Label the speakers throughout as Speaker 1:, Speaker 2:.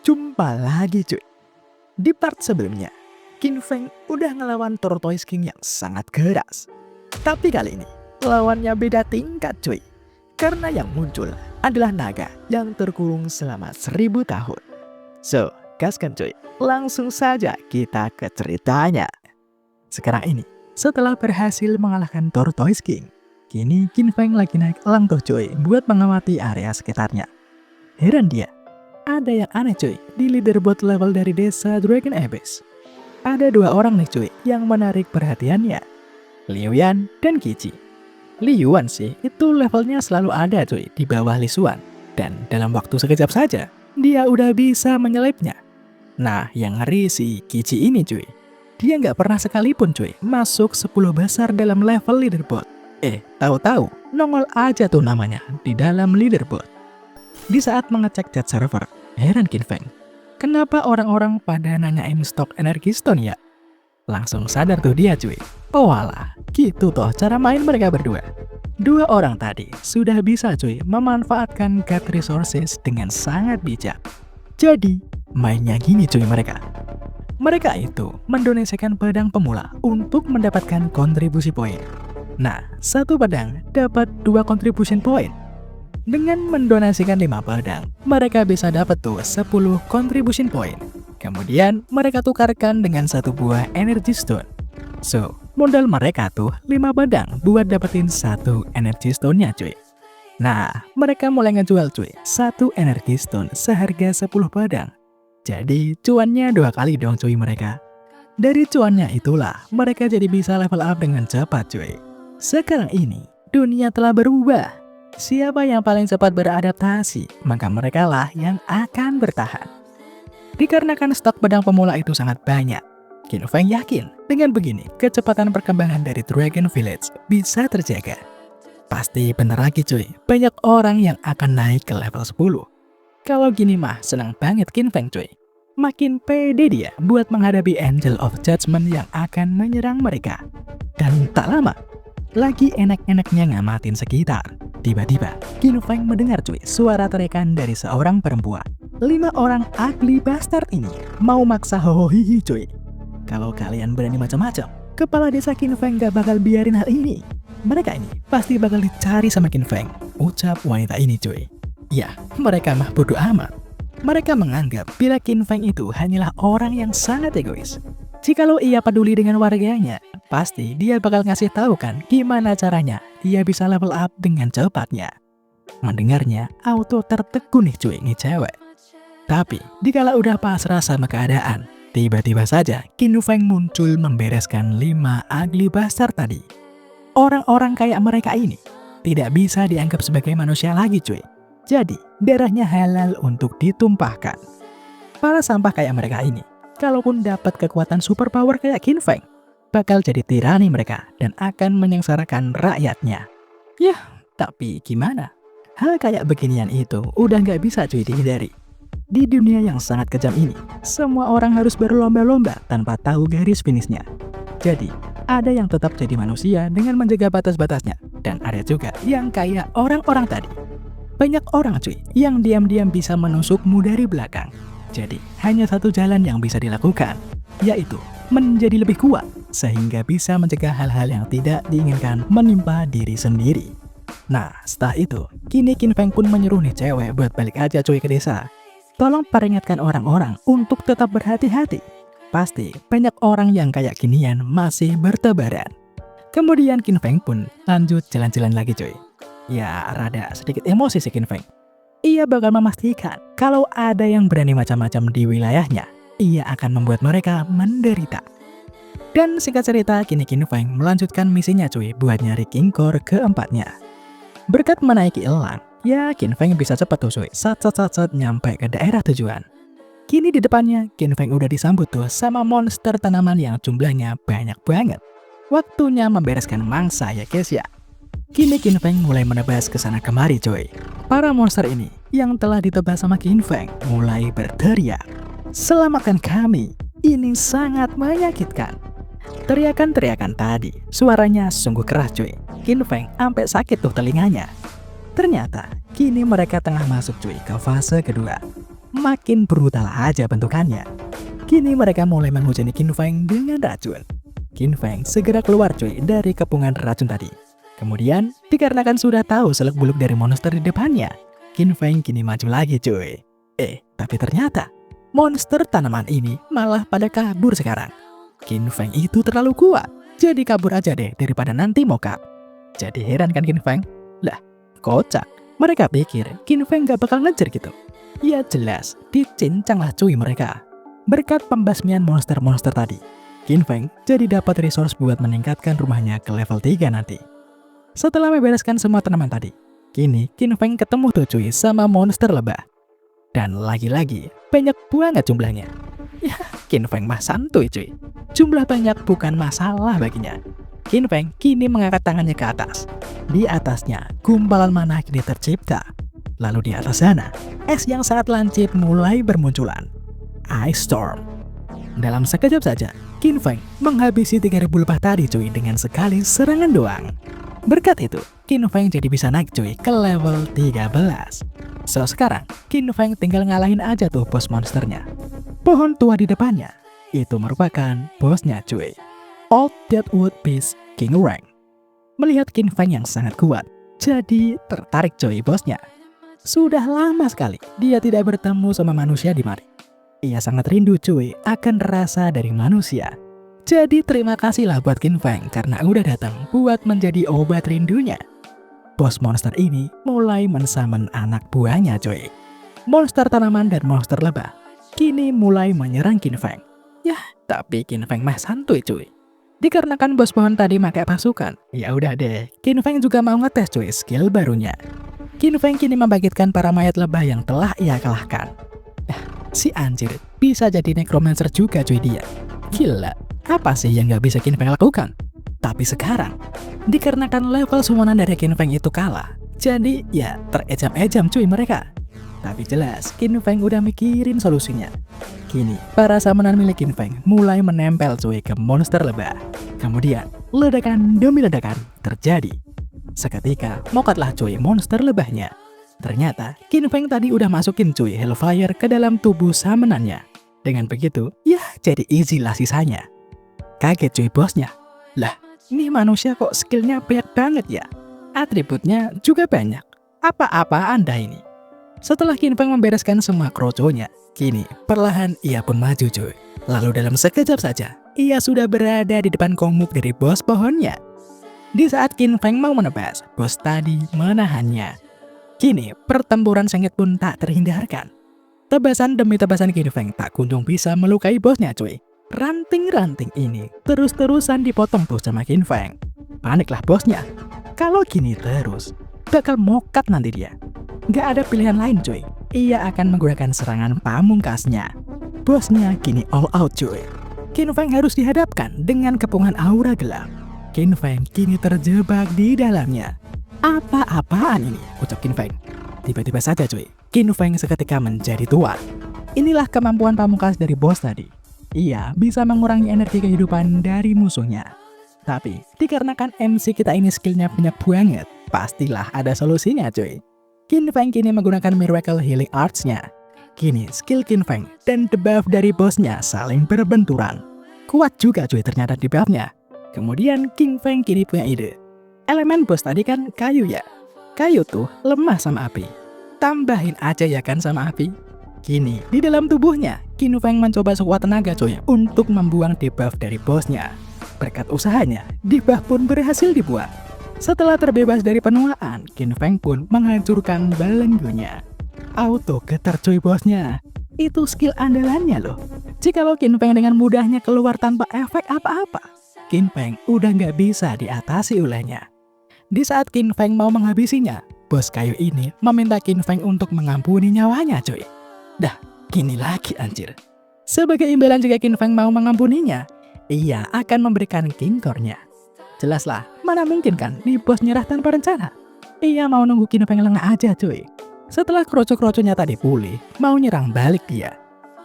Speaker 1: Jumpa lagi cuy. Di part sebelumnya, Qin Feng udah ngelawan Tortoise King yang sangat keras. Tapi kali ini, lawannya beda tingkat cuy. Karena yang muncul adalah naga yang terkurung selama 1000 tahun. So, gaskan cuy, langsung saja kita ke ceritanya. Sekarang ini, setelah berhasil mengalahkan Tortoise King, kini Qin Feng lagi naik elang tuh cuy buat mengamati area sekitarnya. Heran dia, ada yang aneh cuy di leaderboard level dari desa Dragon Abyss. Ada 2 orang nih cuy yang menarik perhatiannya, Liu Yan dan Qiqi. Liu Yan sih itu levelnya selalu ada cuy di bawah Li Xuan, dan dalam waktu sekejap saja dia udah bisa menyelipnya. Nah yang ngeri si Qiqi ini cuy, dia nggak pernah sekalipun cuy masuk 10 besar dalam level leaderboard. Tahu-tahu nongol aja tuh namanya di dalam leaderboard. Di saat mengecek chat server, heran Qin Feng, kenapa orang-orang pada nanyain stok energi stone ya? Langsung sadar tuh dia cuy, oh alah, gitu toh cara main mereka berdua. 2 orang tadi sudah bisa cuy memanfaatkan God resources dengan sangat bijak. Jadi, mainnya gini cuy mereka. Mereka itu mendonasikan pedang pemula untuk mendapatkan kontribusi poin. Nah, 1 pedang dapat 2 contribution point. Dengan mendonasikan 5 pedang, mereka bisa dapat tuh 10 contribution point. Kemudian mereka tukarkan dengan 1 buah energy stone. So, modal mereka tuh 5 pedang buat dapetin 1 energy stone-nya cuy. Nah, mereka mulai ngejual cuy 1 energy stone seharga 10 pedang. Jadi cuannya 2 kali dong cuy mereka. Dari cuannya itulah mereka jadi bisa level up dengan cepat cuy. Sekarang ini dunia telah berubah. Siapa yang paling cepat beradaptasi, maka mereka lah yang akan bertahan. Dikarenakan stok pedang pemula itu sangat banyak, Qin Feng yakin dengan begini kecepatan perkembangan dari Dragon Village bisa terjaga. Pasti bener lagi cuy, banyak orang yang akan naik ke level 10. Kalau gini mah senang banget Qin Feng cuy. Makin pede dia buat menghadapi Angel of Judgment yang akan menyerang mereka. Dan tak lama, lagi enak-enaknya ngamatin sekitar, tiba-tiba Qin Feng mendengar cuy suara teriakan dari seorang perempuan. 5 orang ugly bastard ini mau maksa hohohihi cuy. Kalau kalian berani macam-macam, kepala desa Qin Feng gak bakal biarin hal ini. Mereka ini pasti bakal dicari sama Qin Feng, ucap wanita ini cuy. Ya, mereka mah bodoh amat. Mereka menganggap bila Qin Feng itu hanyalah orang yang sangat egois. Jikalau ia peduli dengan warganya, pasti dia bakal ngasih tahu kan gimana caranya dia bisa level up dengan cepatnya. Mendengarnya, auto tertegun nih cuy nih cewek. Tapi, dikala udah pasrah sama keadaan, tiba-tiba saja Qin Feng muncul membereskan 5 ugly bastard tadi. Orang-orang kayak mereka ini tidak bisa dianggap sebagai manusia lagi cuy. Jadi, darahnya halal untuk ditumpahkan. Para sampah kayak mereka ini, kalaupun dapat kekuatan superpower kayak Qin Feng, bakal jadi tirani mereka dan akan menyengsarakan rakyatnya. Yah, tapi gimana? Hal kayak beginian itu udah nggak bisa cuy dihindari. Di dunia yang sangat kejam ini, semua orang harus berlomba-lomba tanpa tahu garis finishnya. Jadi, ada yang tetap jadi manusia dengan menjaga batas-batasnya, dan ada juga yang kayak orang-orang tadi. Banyak orang cuy yang diam-diam bisa menusukmu dari belakang. Jadi, hanya satu jalan yang bisa dilakukan, yaitu menjadi lebih kuat, sehingga bisa mencegah hal-hal yang tidak diinginkan menimpa diri sendiri. Nah, setelah itu, kini Qin Feng pun menyuruh nih cewek buat balik aja cuy ke desa. Tolong peringatkan orang-orang untuk tetap berhati-hati. Pasti banyak orang yang kayak ginian masih bertebaran. Kemudian Qin Feng pun lanjut jalan-jalan lagi cuy. Ya, rada sedikit emosi si Qin Feng. Ia bakal memastikan kalau ada yang berani macam-macam di wilayahnya, ia akan membuat mereka menderita. Dan singkat cerita, kini Qin Feng melanjutkan misinya cuy buat nyari King Core keempatnya. Berkat menaiki elang, ya Qin Feng bisa cepat tuh cuy, sat nyampe ke daerah tujuan. Kini di depannya, Qin Feng udah disambut tuh sama monster tanaman yang jumlahnya banyak banget. Waktunya membereskan mangsa ya guys ya. Kini Qin Feng mulai menebas ke sana kemari coy. Para monster ini yang telah ditebas sama Qin Feng mulai berteriak, "Selamatkan kami, ini sangat menyakitkan." Teriakan-teriakan tadi, suaranya sungguh keras cuy. Qin Feng sampai sakit tuh telinganya. Ternyata Kini mereka tengah masuk cuy ke fase kedua. Makin brutal aja bentukannya. Kini mereka mulai menghujani Qin Feng dengan racun. Qin Feng segera keluar cuy dari kepungan racun tadi. Kemudian, dikarenakan sudah tahu seluk-beluk dari monster di depannya, Qin Feng kini maju lagi cuy. Tapi ternyata, monster tanaman ini malah pada kabur sekarang. Qin Feng itu terlalu kuat, jadi kabur aja deh daripada nanti mokap. Jadi heran kan Qin Feng? Lah, kocak. Mereka pikir Qin Feng gak bakal ngejar gitu. Ya jelas, dicincang lah cuy mereka. Berkat pembasmian monster-monster tadi, Qin Feng jadi dapat resource buat meningkatkan rumahnya ke level 3 nanti. Setelah membereskan semua tanaman tadi, kini Qin Feng ketemu tuh cuy sama monster lebah. Dan lagi-lagi, banyak banget jumlahnya. Ya, Qin Feng mah santuy cuy. Jumlah banyak bukan masalah baginya. Qin Feng kini mengangkat tangannya ke atas. Di atasnya, gumpalan mana kini tercipta. Lalu di atas sana, es yang sangat lancip mulai bermunculan. Ice Storm. Dalam sekejap saja, Qin Feng menghabisi 3000 lebah tadi cuy dengan sekali serangan doang. Berkat itu, Qin Feng jadi bisa naik cuy ke level 13. So sekarang, Qin Feng tinggal ngalahin aja tuh bos monsternya. Pohon tua di depannya, itu merupakan bosnya cuy. Old Deadwood Beast King Rank. Melihat Qin Feng yang sangat kuat, jadi tertarik cuy bosnya. Sudah lama sekali dia tidak bertemu sama manusia di mari. Ia sangat rindu cuy akan rasa dari manusia. Jadi terima kasihlah buat Qin Feng karena udah datang buat menjadi obat rindunya. Bos monster ini mulai mensummon anak buahnya cuy. Monster tanaman dan monster lebah kini mulai menyerang Qin Feng. Yah, tapi Qin Feng mah santuy cuy. Dikarenakan bos pohon tadi pakai pasukan, ya udah deh, Qin Feng juga mau ngetes cuy skill barunya. Qin Feng kini membangkitkan para mayat lebah yang telah ia kalahkan. Si anjir bisa jadi necromancer juga cuy dia. Gila, apa sih yang gak bisa Qin Feng lakukan? Tapi sekarang, dikarenakan level summonan dari Qin Feng itu kalah, jadi ya terejam-ejam cuy mereka. Tapi jelas, Qin Feng udah mikirin solusinya. Kini, para summonan milik Qin Feng mulai menempel cuy ke monster lebah. Kemudian, ledakan demi ledakan terjadi. Seketika, mokatlah cuy monster lebahnya. Ternyata, Qin Feng tadi udah masukin cuy Hellfire ke dalam tubuh summonannya. Dengan begitu, ya jadi easy lah sisanya. Kaget cuy bosnya. Lah, ini manusia kok skillnya banyak banget ya? Atributnya juga banyak. Apa-apa Anda ini? Setelah Qin Feng membereskan semua kroconya, kini perlahan ia pun maju cuy. Lalu dalam sekejap saja, ia sudah berada di depan komuk dari bos pohonnya. Di saat Qin Feng mau menebas, bos tadi menahannya. Kini, pertempuran sengit pun tak terhindarkan. Tebasan demi tebasan Qin Feng tak kunjung bisa melukai bosnya cuy. Ranting-ranting ini terus-terusan dipotong tuh sama Qin Feng. Paniklah bosnya. Kalau gini terus, bakal mokat nanti dia. Gak ada pilihan lain cuy. Ia akan menggunakan serangan pamungkasnya. Bosnya kini all out cuy. Qin Feng harus dihadapkan dengan kepungan aura gelap. Qin Feng kini terjebak di dalamnya. Apa-apaan ini? Ucap Qin Feng. Tiba-tiba saja cuy, Qin Feng seketika menjadi tua. Inilah kemampuan pamungkas dari bos tadi. Ia bisa mengurangi energi kehidupan dari musuhnya. Tapi, dikarenakan MC kita ini skillnya banyak banget, pastilah ada solusinya cuy. Qin Feng kini menggunakan Miracle Healing Arts-nya. Kini skill Qin Feng dan debuff dari bosnya saling berbenturan. Kuat juga cuy ternyata debuff-nya. Kemudian Qin Feng kini punya ide. Elemen bos tadi kan kayu ya. Kayu tuh lemah sama api. Tambahin aja ya kan sama api. Kini di dalam tubuhnya, Qin Feng mencoba sekuat tenaga cuy untuk membuang debuff dari bosnya. Berkat usahanya, debuff pun berhasil dibuat. Setelah terbebas dari penuaan, Qin Feng pun menghancurkan belenggunya. Auto getar cuy bosnya. Itu skill andalannya loh. Jikalau Qin Feng dengan mudahnya keluar tanpa efek apa-apa, Qin Feng udah nggak bisa diatasi olehnya. Di saat Qin Feng mau menghabisinya, bos kayu ini meminta Qin Feng untuk mengampuni nyawanya cuy. Dah, gini lagi anjir. Sebagai imbalan jika Qin Feng mau mengampuninya, ia akan memberikan King Core-nya. Jelaslah, mana mungkin kan nih bos nyerah tanpa rencana. Ia mau nunggu Qin Feng lengah aja cuy. Setelah kroco-kroconya tadi pulih, mau nyerang balik dia.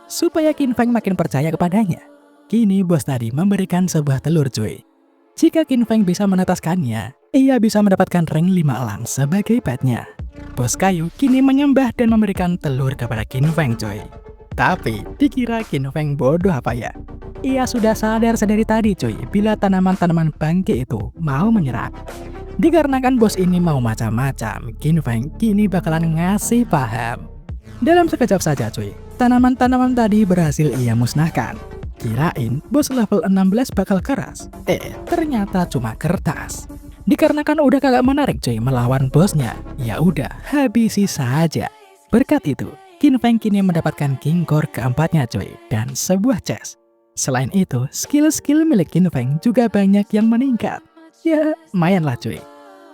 Speaker 1: Supaya Qin Feng makin percaya kepadanya, kini bos tadi memberikan sebuah telur cuy. Jika Qin Feng bisa menetaskannya, ia bisa mendapatkan rank 5 elang sebagai petnya. Bos kayu kini menyembah dan memberikan telur kepada Qin Feng coy. Tapi dikira Qin Feng bodoh apa ya? Ia sudah sadar sedari tadi coy bila tanaman-tanaman bangke itu mau menyerang. Dikarenakan bos ini mau macam-macam, Qin Feng kini bakalan ngasih paham. Dalam sekejap saja coy, tanaman-tanaman tadi berhasil ia musnahkan. Kirain bos level 16 bakal keras, ternyata cuma kertas. Dikarenakan udah kagak menarik coy melawan bosnya, ya udah habisi saja. Berkat itu, Qin Feng kini mendapatkan King Core keempatnya coy dan sebuah chest. Selain itu, skill-skill milik Qin Feng juga banyak yang meningkat. Ya, lumayan lah cuy.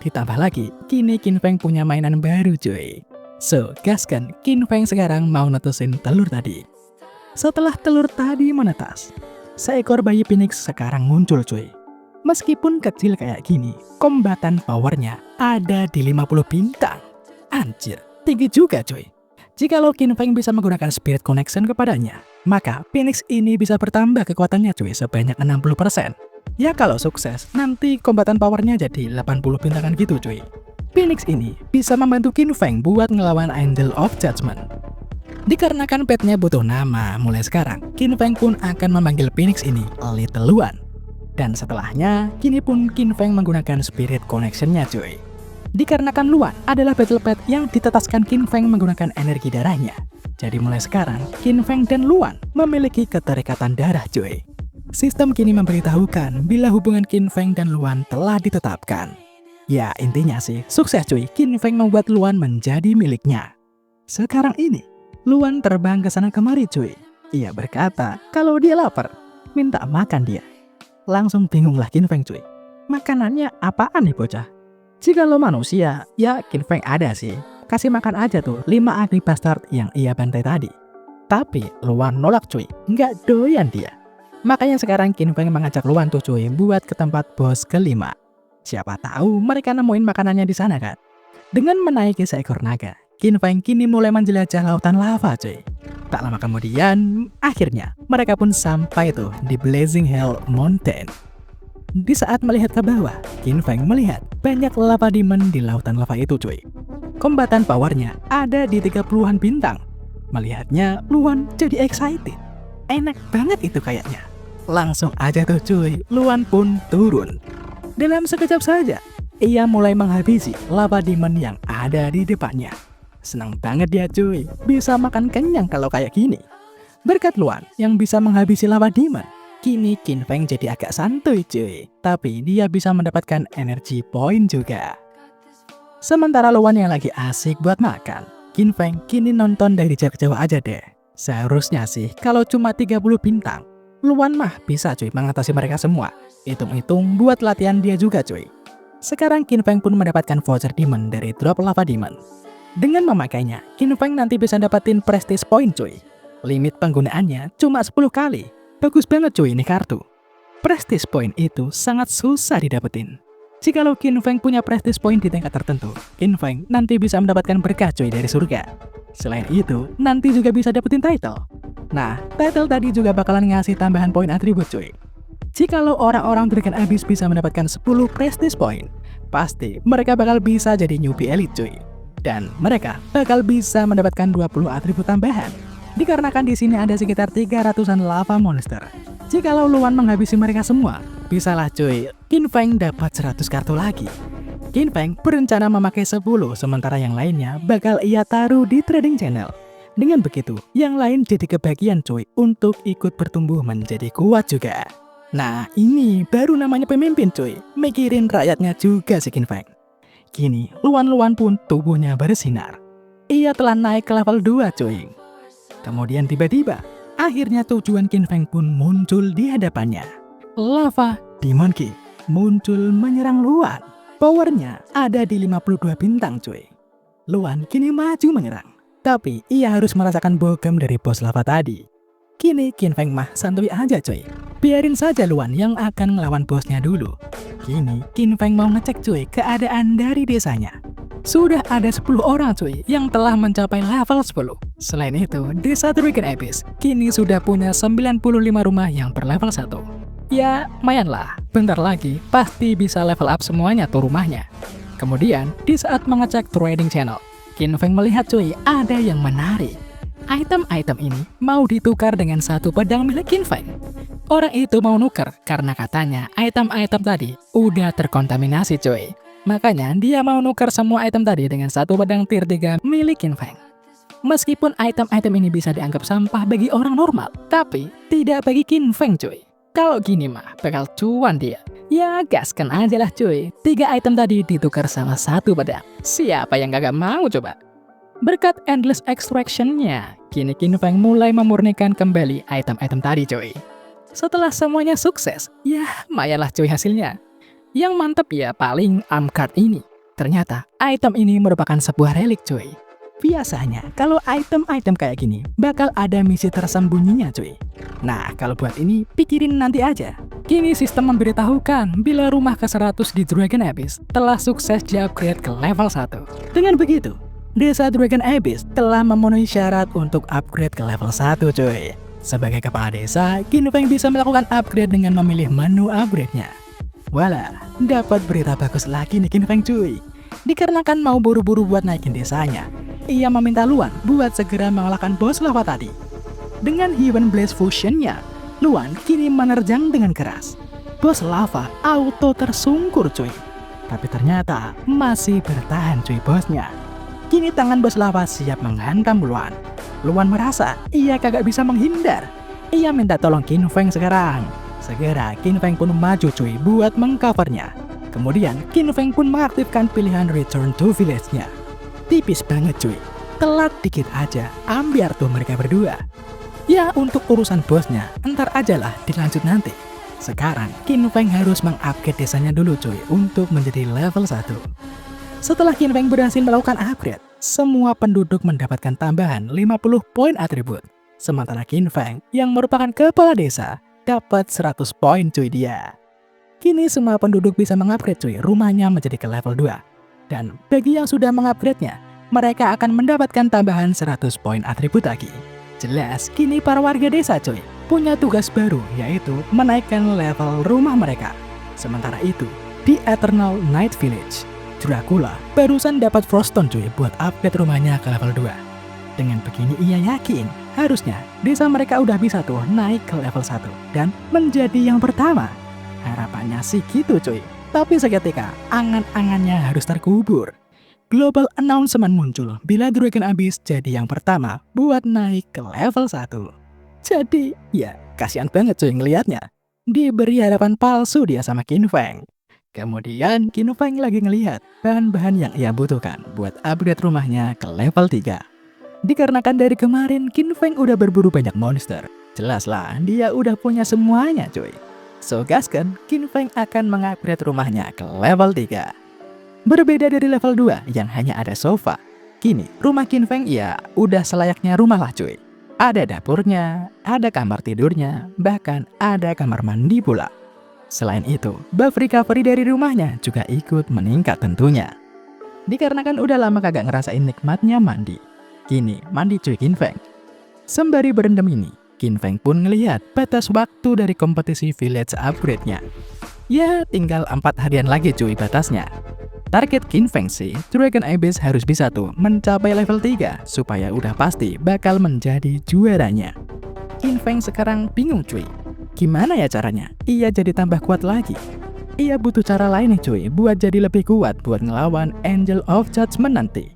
Speaker 1: Ditambah lagi, kini Qin Feng punya mainan baru cuy. So, gaskan Qin Feng sekarang mau netesin telur tadi. Setelah telur tadi menetas, seekor bayi phoenix sekarang muncul cuy. Meskipun kecil kayak gini, kombatan powernya ada di 50 bintang. Anjir, tinggi juga cuy. Jikalau Qin Feng bisa menggunakan Spirit Connection kepadanya, maka Phoenix ini bisa bertambah kekuatannya cuy sebanyak 60%. Ya kalau sukses, nanti kombatan powernya jadi 80 bintangan gitu cuy. Phoenix ini bisa membantu Qin Feng buat ngelawan Angel of Judgment. Dikarenakan petnya butuh nama, mulai sekarang Qin Feng pun akan memanggil Phoenix ini Little Luan. Dan setelahnya, kini pun Qin Feng menggunakan Spirit Connection-nya cuy. Dikarenakan Luan adalah battle pet yang ditetaskan Qin Feng menggunakan energi darahnya. Jadi mulai sekarang, Qin Feng dan Luan memiliki keterikatan darah cuy. Sistem kini memberitahukan bila hubungan Qin Feng dan Luan telah ditetapkan. Ya intinya sih, sukses cuy, Qin Feng membuat Luan menjadi miliknya. Sekarang ini, Luan terbang ke sana kemari cuy. Ia berkata kalau dia lapar, minta makan dia. Langsung bingunglah Qin Feng cuy. Makanannya apaan nih bocah? Jika lo manusia, ya Qin Feng ada sih. Kasih makan aja tuh 5 ugly bastard yang ia bantai tadi. Tapi Luan nolak cuy, nggak doyan dia. Makanya sekarang Qin Feng mengajak Luan tuh cuy buat ke tempat bos kelima. Siapa tahu mereka nemuin makanannya di sana kan. Dengan menaiki seekor naga, Qin Feng kini mulai menjelajah lautan lava cuy. Tak lama kemudian, akhirnya mereka pun sampai tuh di Blazing Hell Mountain. Di saat melihat ke bawah, Qin Feng melihat banyak lava demon di lautan lava itu cuy. Kombatan powernya ada di 30-an bintang. Melihatnya, Luan jadi excited. Enak banget itu kayaknya. Langsung aja tuh cuy, Luan pun turun. Dalam sekejap saja, ia mulai menghabisi lava demon yang ada di depannya. Senang banget dia cuy, bisa makan kenyang kalau kayak gini. Berkat Luan yang bisa menghabisi lava demon, kini Qin Feng jadi agak santuy cuy. Tapi dia bisa mendapatkan energy point juga. Sementara Luan yang lagi asik buat makan, Qin Feng kini nonton dari jarak jauh aja deh. Seharusnya sih kalau cuma 30 bintang, Luan mah bisa cuy mengatasi mereka semua. Hitung-hitung buat latihan dia juga cuy. Sekarang Qin Feng pun mendapatkan voucher demon dari drop lava demon. Dengan memakainya, Qin Feng nanti bisa dapetin prestige point cuy. Limit penggunaannya cuma 10 kali. Bagus banget cuy ini kartu. Prestige point itu sangat susah didapetin. Jikalau Qin Feng punya prestige point di tingkat tertentu, Qin Feng nanti bisa mendapatkan berkah cuy dari surga. Selain itu, nanti juga bisa dapetin title. Nah, title tadi juga bakalan ngasih tambahan poin atribut cuy. Jikalau orang-orang Dragon Abyss bisa mendapatkan 10 prestige point, pasti mereka bakal bisa jadi newbie elite cuy. Dan mereka bakal bisa mendapatkan 20 atribut tambahan. Dikarenakan di sini ada sekitar 300-an lava monster. Jikalau Luan menghabisi mereka semua, bisalah cuy, Qin Feng dapat 100 kartu lagi. Qin Feng berencana memakai 10, sementara yang lainnya bakal ia taruh di trading channel. Dengan begitu, yang lain jadi kebagian cuy untuk ikut bertumbuh menjadi kuat juga. Nah, ini baru namanya pemimpin cuy, mikirin rakyatnya juga si Qin Feng. Kini, Luan pun tubuhnya bersinar. Ia telah naik ke level 2 cuy. Kemudian tiba-tiba, akhirnya tujuan Qin Feng pun muncul di hadapannya. Lava Demon Key muncul menyerang Luan. Powernya ada di 52 bintang cuy. Luan kini maju menyerang. Tapi ia harus merasakan bogem dari bos lava tadi. Kini Qin Feng mah santuy aja cuy. Biarin saja Luan yang akan ngelawan bosnya dulu. Kini Qin Feng mau ngecek cuy keadaan dari desanya. Sudah ada 10 orang cuy yang telah mencapai level 10. Selain itu, desa Dragon Abyss kini sudah punya 95 rumah yang berlevel 1.
Speaker 2: Ya, lumayan lah. Bentar lagi, pasti bisa level up semuanya tuh rumahnya. Kemudian, di saat mengecek trading channel, Qin Feng melihat cuy, ada yang menarik. Item-item ini mau ditukar dengan satu pedang milik Qin Feng. Orang itu mau nuker karena katanya item-item tadi udah terkontaminasi cuy. Makanya dia mau nuker semua item tadi dengan satu pedang tier 3 milik Qin Feng. Meskipun item-item ini bisa dianggap sampah bagi orang normal, tapi tidak bagi Qin Feng cuy. Kalau gini mah bakal cuan dia. Ya gaskan aja lah cuy, 3 item tadi ditukar sama satu pedang. Siapa yang gak mau coba? Berkat endless extraction-nya, kini Qin Feng mulai memurnikan kembali item-item tadi cuy. Setelah semuanya sukses, ya lumayanlah cuy hasilnya. Yang mantep ya paling arm card ini. Ternyata item ini merupakan sebuah relik cuy. Biasanya kalau item-item kayak gini bakal ada misi tersembunyinya cuy. Nah kalau buat ini pikirin nanti aja. Kini sistem memberitahukan bila rumah ke-100 di Dragon Abyss telah sukses di-upgrade ke level 1. Dengan begitu, desa Dragon Abyss telah memenuhi syarat untuk upgrade ke level 1 cuy. Sebagai kepala desa, Qin Feng bisa melakukan upgrade dengan memilih menu upgrade-nya. Walah, dapat berita bagus lagi nih Qin Feng cuy. Dikarenakan mau buru-buru buat naikin desanya, ia meminta Luan buat segera mengalahkan bos lava tadi. Dengan Heaven Blaze Fusion-nya, Luan kini menerjang dengan keras. Bos lava auto tersungkur cuy. Tapi ternyata masih bertahan cuy bosnya. Kini tangan bos lava siap menghantam Luan. Luan merasa ia kagak bisa menghindar. Ia minta tolong Qin Feng sekarang. Segera Qin Feng pun maju cuy buat mengcovernya. Kemudian Qin Feng pun mengaktifkan pilihan Return to Village-nya. Tipis banget cuy. Telat dikit aja, ambiar tuh mereka berdua. Ya untuk urusan bosnya, entar ajalah dilanjut nanti. Sekarang Qin Feng harus mengupgrade desanya dulu cuy untuk menjadi level 1. Setelah Qin Feng berhasil melakukan upgrade, semua penduduk mendapatkan tambahan 50 poin atribut. Sementara Qin Feng yang merupakan kepala desa dapat 100 poin cuy dia. Kini semua penduduk bisa mengupgrade cuy rumahnya menjadi ke level 2. Dan bagi yang sudah mengupgrade-nya, mereka akan mendapatkan tambahan 100 poin atribut lagi. Jelas kini para warga desa cuy punya tugas baru yaitu menaikkan level rumah mereka. Sementara itu, di Eternal Night Village, Dracula barusan dapat Froststone cuy buat upgrade rumahnya ke level 2. Dengan begini ia yakin harusnya desa mereka udah bisa tuh naik ke level 1 dan menjadi yang pertama. Harapannya sih gitu cuy. Tapi seketika angan-angannya harus terkubur. Global announcement muncul bila Dragon Abyss jadi yang pertama buat naik ke level 1. Jadi ya kasihan banget cuy ngelihatnya. Diberi harapan palsu dia sama Qin Feng. Kemudian Qin Feng lagi ngelihat bahan-bahan yang ia butuhkan buat upgrade rumahnya ke level 3. Dikarenakan dari kemarin Qin Feng udah berburu banyak monster. Jelas lah dia udah punya semuanya cuy. So gaskan Qin Feng akan mengupgrade rumahnya ke level 3. Berbeda dari level 2 yang hanya ada sofa. Kini rumah Qin Feng ya udah selayaknya rumah lah cuy. Ada dapurnya, ada kamar tidurnya, bahkan ada kamar mandi pula. Selain itu, buff recovery dari rumahnya juga ikut meningkat tentunya. Dikarenakan udah lama kagak ngerasain nikmatnya mandi. Kini mandi cuy Qin Feng. Sembari berendam ini, Qin Feng pun ngelihat batas waktu dari kompetisi village upgrade-nya. Ya tinggal 4 harian lagi cuy batasnya. Target Qin Feng sih, Dragon Abyss harus bisa tuh mencapai level 3 supaya udah pasti bakal menjadi juaranya. Qin Feng sekarang bingung cuy. Gimana ya caranya? Ia jadi tambah kuat lagi. Ia butuh cara lain nih cuy buat jadi lebih kuat buat ngelawan Angel of Judgment nanti.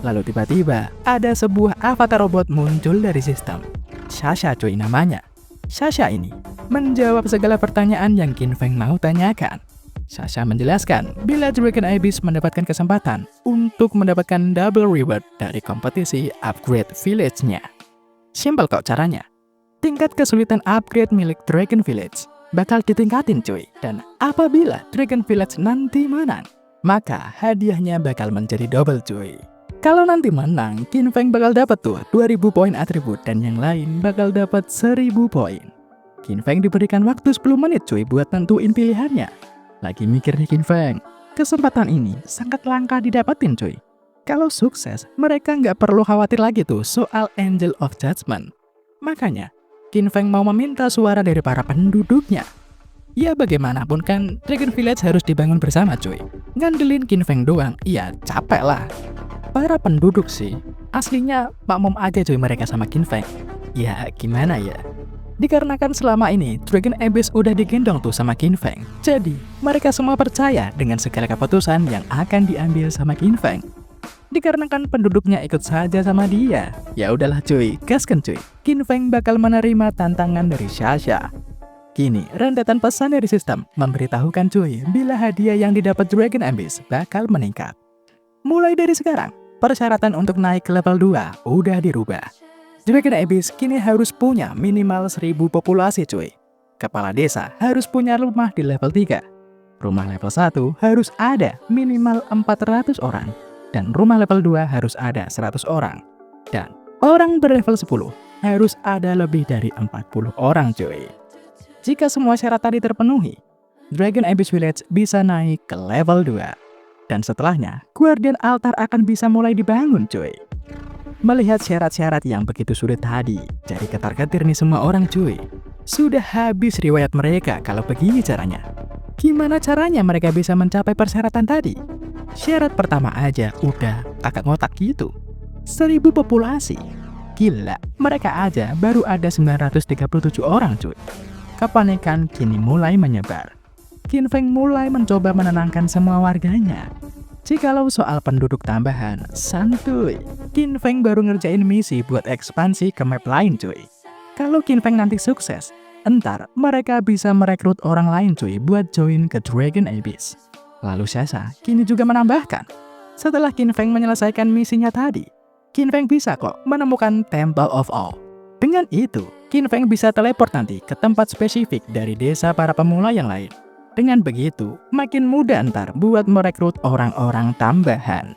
Speaker 2: Lalu tiba-tiba ada sebuah avatar robot muncul dari sistem. Sasha cuy namanya. Sasha ini menjawab segala pertanyaan yang Qin Feng mau tanyakan. Sasha menjelaskan bila Dragon Abyss mendapatkan kesempatan untuk mendapatkan double reward dari kompetisi upgrade village-nya. Simpel kok caranya. Tingkat kesulitan upgrade milik Dragon Village bakal ditingkatin cuy. Dan apabila Dragon Village nanti menang, maka hadiahnya bakal menjadi double cuy. Kalau nanti menang, Qin Feng bakal dapat tuh 2000 poin atribut dan yang lain bakal dapat 1000 poin. Qin Feng diberikan waktu 10 menit cuy buat nentuin pilihannya. Lagi mikir nih Qin Feng, kesempatan ini sangat langka didapetin cuy. Kalau sukses, mereka nggak perlu khawatir lagi tuh soal Angel of Judgment. Makanya, Qin Feng mau meminta suara dari para penduduknya. Ya bagaimanapun kan Dragon Village harus dibangun bersama cuy. Ngandelin Qin Feng doang, ya capek lah. Para penduduk sih, aslinya makmum aja cuy mereka sama Qin Feng. Ya gimana ya? Dikarenakan selama ini Dragon Abyss udah digendong tuh sama Qin Feng. Jadi mereka semua percaya dengan segala keputusan yang akan diambil sama Qin Feng. Dikarenakan penduduknya ikut saja sama dia. Ya udahlah cuy, gaskan cuy. Qin Feng bakal menerima tantangan dari Sasha. Kini, rentetan pesan dari sistem memberitahukan cuy bila hadiah yang didapat Dragon Abyss bakal meningkat. Mulai dari sekarang, persyaratan untuk naik ke level 2 udah dirubah. Dragon Abyss kini harus punya minimal 1000 populasi cuy. Kepala desa harus punya rumah di level 3. Rumah level 1 harus ada minimal 400 orang. Dan rumah level 2 harus ada 100 orang. Dan orang berlevel 10 harus ada lebih dari 40 orang cuy. Jika semua syarat tadi terpenuhi, Dragon Abyss Village bisa naik ke level 2. Dan setelahnya, Guardian Altar akan bisa mulai dibangun cuy. Melihat syarat-syarat yang begitu sulit tadi, jadi ketar-ketir nih semua orang cuy. Sudah habis riwayat mereka kalau begini caranya. Gimana caranya mereka bisa mencapai persyaratan tadi? Syarat pertama aja udah agak ngotak gitu. 1000 populasi. Gila, mereka aja baru ada 937 orang cuy. Kepanikan kini mulai menyebar. Qin Feng mulai mencoba menenangkan semua warganya. Jikalau soal penduduk tambahan, santuy. Qin Feng baru ngerjain misi buat ekspansi ke map lain cuy. Kalau Qin Feng nanti sukses, entar mereka bisa merekrut orang lain cuy buat join ke Dragon Abyss. Lalu Sasha kini juga menambahkan, setelah Qin Feng menyelesaikan misinya tadi, Qin Feng bisa kok menemukan Temple of All. Dengan itu, Qin Feng bisa teleport nanti ke tempat spesifik dari desa para pemula yang lain. Dengan begitu, makin mudah ntar buat merekrut orang-orang tambahan.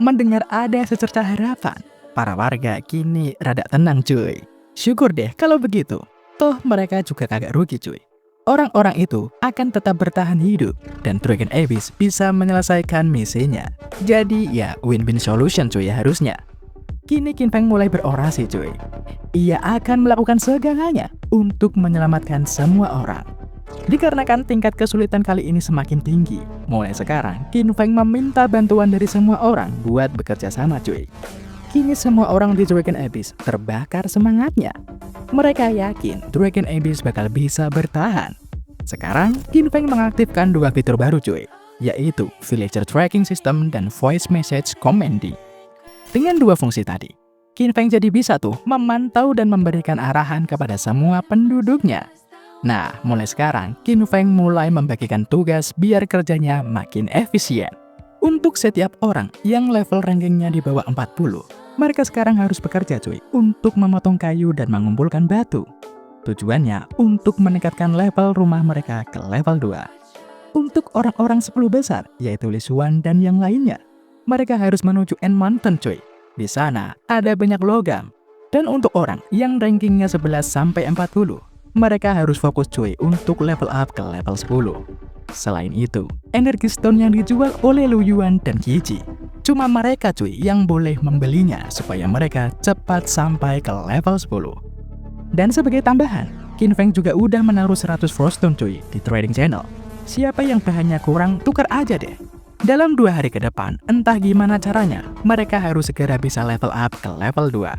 Speaker 2: Mendengar ada secerca harapan, para warga kini rada tenang cuy. Syukur deh kalau begitu. Toh mereka juga kagak rugi cuy. Orang-orang itu akan tetap bertahan hidup dan Dragon Abyss bisa menyelesaikan misinya. Jadi ya win-win solution cuy ya harusnya. Kini Qin Feng mulai berorasi cuy. Ia akan melakukan segalanya untuk menyelamatkan semua orang. Dikarenakan tingkat kesulitan kali ini semakin tinggi, mulai sekarang Qin Feng meminta bantuan dari semua orang buat bekerja sama cuy. Kini semua orang di Dragon Abyss terbakar semangatnya. Mereka yakin Dragon Abyss bakal bisa bertahan. Sekarang Qin Feng mengaktifkan 2 fitur baru cuy, yaitu Villager Tracking System dan Voice Message Commanding. Dengan 2 fungsi tadi, Qin Feng jadi bisa tuh memantau dan memberikan arahan kepada semua penduduknya. Nah, mulai sekarang Qin Feng mulai membagikan tugas biar kerjanya makin efisien. Untuk setiap orang yang level rankingnya di bawah 40, mereka sekarang harus bekerja cuy untuk memotong kayu dan mengumpulkan batu. Tujuannya untuk meningkatkan level rumah mereka ke level 2. Untuk orang-orang 10 besar, yaitu Li Xuan dan yang lainnya, mereka harus menuju End Mountain cuy. Di sana ada banyak logam. Dan untuk orang yang rankingnya 11 sampai 40, mereka harus fokus cuy untuk level up ke level 10. Selain itu, energi stone yang dijual oleh Lu Yuan dan Qiji, cuma mereka cuy yang boleh membelinya supaya mereka cepat sampai ke level 10. Dan sebagai tambahan, Qin Feng juga udah menaruh 100 Froststone cuy di trading channel. Siapa yang bahannya kurang, tukar aja deh. Dalam 2 hari ke depan, entah gimana caranya, mereka harus segera bisa level up ke level 2.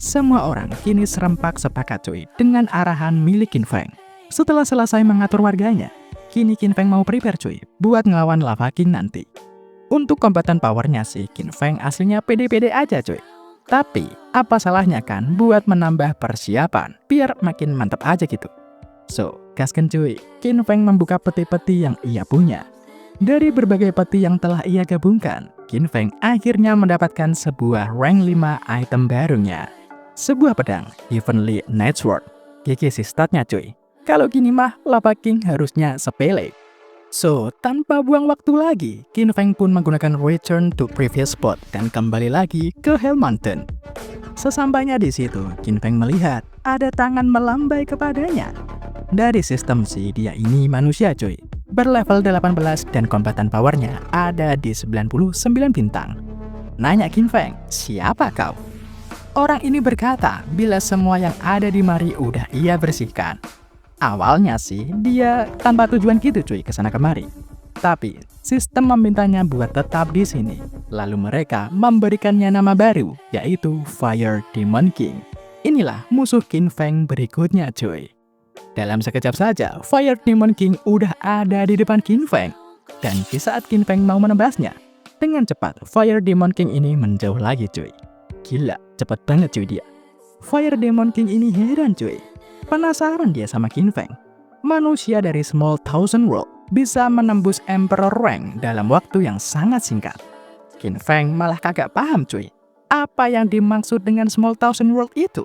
Speaker 2: Semua orang kini serempak sepakat cuy dengan arahan milik Qin Feng. Setelah selesai mengatur warganya, kini Qin Feng mau prepare cuy buat ngelawan Lava King nanti. Untuk kombatan powernya sih Qin Feng aslinya pede-pede aja cuy. Tapi apa salahnya kan buat menambah persiapan biar makin mantep aja gitu. So, gaskan cuy, Qin Feng membuka peti-peti yang ia punya. Dari berbagai peti yang telah ia gabungkan, Qin Feng akhirnya mendapatkan sebuah rank 5 item barunya. Sebuah pedang Heavenly Night Sword. GG sih statnya cuy. Kalau gini mah Lava King harusnya sepele. So, tanpa buang waktu lagi, Qin Feng pun menggunakan return to previous spot dan kembali lagi ke Hell Mountain. Sesampainya di situ, Qin Feng melihat ada tangan melambai kepadanya. Dari sistem sih dia ini manusia cuy. Berlevel 18 dan kombatan powernya ada di 99 bintang. Nanya Qin Feng, siapa kau? Orang ini berkata bila semua yang ada di mari udah ia bersihkan. Awalnya sih dia tanpa tujuan gitu cuy kesana kemari. Tapi sistem memintanya buat tetap di sini. Lalu mereka memberikannya nama baru, yaitu Fire Demon King. Inilah musuh Qin Feng berikutnya cuy. Dalam sekejap saja, Fire Demon King udah ada di depan Qin Feng. Dan di saat Qin Feng mau menebasnya, dengan cepat Fire Demon King ini menjauh lagi cuy. Gila, cepet banget cuy dia. Fire Demon King ini heran cuy. Penasaran dia sama Qin Feng. Manusia dari Small Thousand World bisa menembus Emperor rank dalam waktu yang sangat singkat. Qin Feng malah kagak paham cuy. Apa yang dimaksud dengan Small Thousand World itu?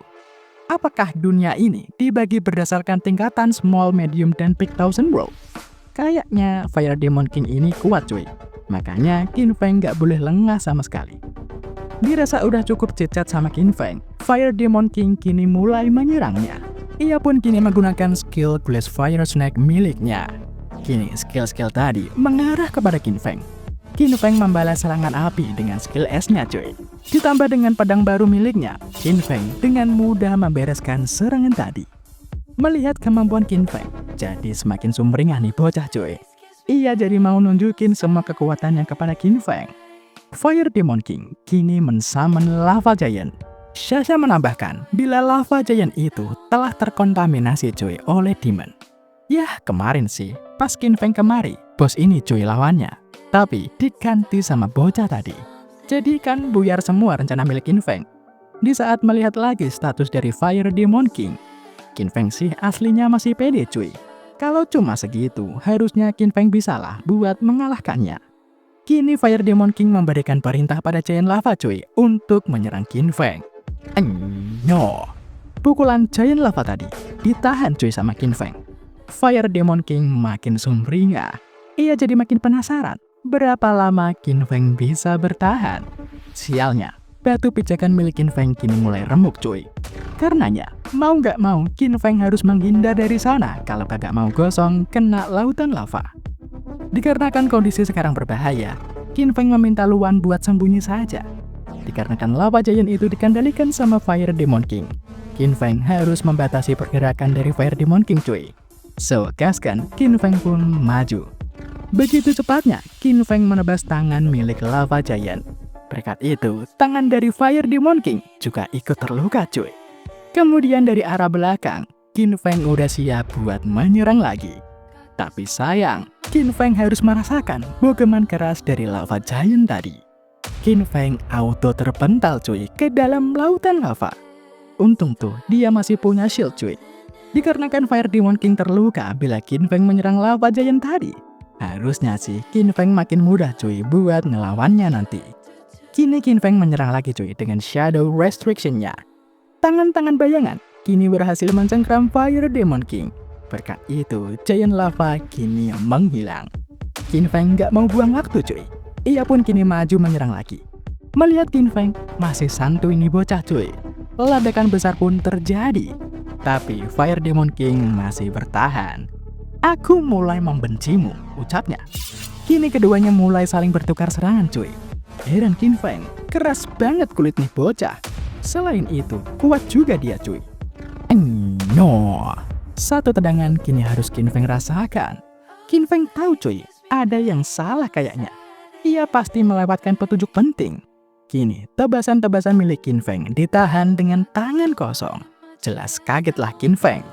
Speaker 2: Apakah dunia ini dibagi berdasarkan tingkatan Small, Medium, dan Big Thousand World? Kayaknya Fire Demon King ini kuat cuy. Makanya Qin Feng gak boleh lengah sama sekali. Dirasa udah cukup cicat sama Qin Feng, Fire Demon King kini mulai menyerangnya. Ia pun kini menggunakan skill Glass Fire Snake miliknya. Kini skill-skill tadi mengarah kepada Qin Feng. Qin Feng membalas serangan api dengan skill S-nya cuy. Ditambah dengan pedang baru miliknya, Qin Feng dengan mudah membereskan serangan tadi. Melihat kemampuan Qin Feng, jadi semakin sumringah nih bocah cuy. Ia jadi mau nunjukin semua kekuatannya kepada Qin Feng. Fire Demon King kini mensummon Lava Giant. Sasha menambahkan bila Lava Giant itu telah terkontaminasi cuy oleh demon. Yah kemarin sih, pas Qin Feng kemari, bos ini cuy lawannya. Tapi diganti sama bocah tadi. Jadi kan buyar semua rencana milik Qin Feng. Di saat melihat lagi status dari Fire Demon King, Qin Feng sih aslinya masih pede cuy. Kalau cuma segitu, harusnya Qin Feng bisalah buat mengalahkannya. Kini Fire Demon King memberikan perintah pada Giant Lava cuy untuk menyerang Qin Feng. No. Pukulan Giant Lava tadi ditahan cuy sama Qin Feng. Fire Demon King makin sumringah. Ia jadi makin penasaran. Berapa lama Qin Feng bisa bertahan? Sialnya, batu pijakan milik Qin Feng kini mulai remuk cuy. Karenanya, mau nggak mau Qin Feng harus menghindar dari sana kalau kagak mau gosong kena lautan lava. Dikarenakan kondisi sekarang berbahaya, Qin Feng meminta Luan buat sembunyi saja. Dikarenakan Lava Giant itu dikendalikan sama Fire Demon King, Qin Feng harus membatasi pergerakan dari Fire Demon King cuy. So, gaskan, Qin Feng pun maju. Begitu cepatnya, Qin Feng menebas tangan milik Lava Giant. Berkat itu, tangan dari Fire Demon King juga ikut terluka cuy. Kemudian dari arah belakang, Qin Feng udah siap buat menyerang lagi. Tapi sayang, Qin Feng harus merasakan bogeman keras dari Lava Giant tadi. Qin Feng auto terpental cuy ke dalam lautan lava. Untung tuh dia masih punya shield cuy. Dikarenakan Fire Demon King terluka bila Qin Feng menyerang Lava Giant tadi. Harusnya sih Qin Feng makin mudah cuy buat ngelawannya nanti. Kini Qin Feng menyerang lagi cuy dengan Shadow Restriction-nya. Tangan-tangan bayangan kini berhasil mencengkram Fire Demon King. Berkat itu, Giant Lava kini menghilang. Qin Feng gak mau buang waktu cuy. Ia pun kini maju menyerang lagi. Melihat Qin Feng masih santuy nih bocah cuy. Ledakan besar pun terjadi. Tapi Fire Demon King masih bertahan. Aku mulai membencimu, ucapnya. Kini keduanya mulai saling bertukar serangan cuy. Heran Qin Feng, keras banget kulit nih bocah. Selain itu, kuat juga dia cuy. No. Satu tendangan kini harus Qin Feng rasakan. Qin Feng tahu cuy, ada yang salah kayaknya. Ia pasti melewatkan petunjuk penting. Kini, tebasan-tebasan milik Qin Feng ditahan dengan tangan kosong. Jelas kagetlah Qin Feng.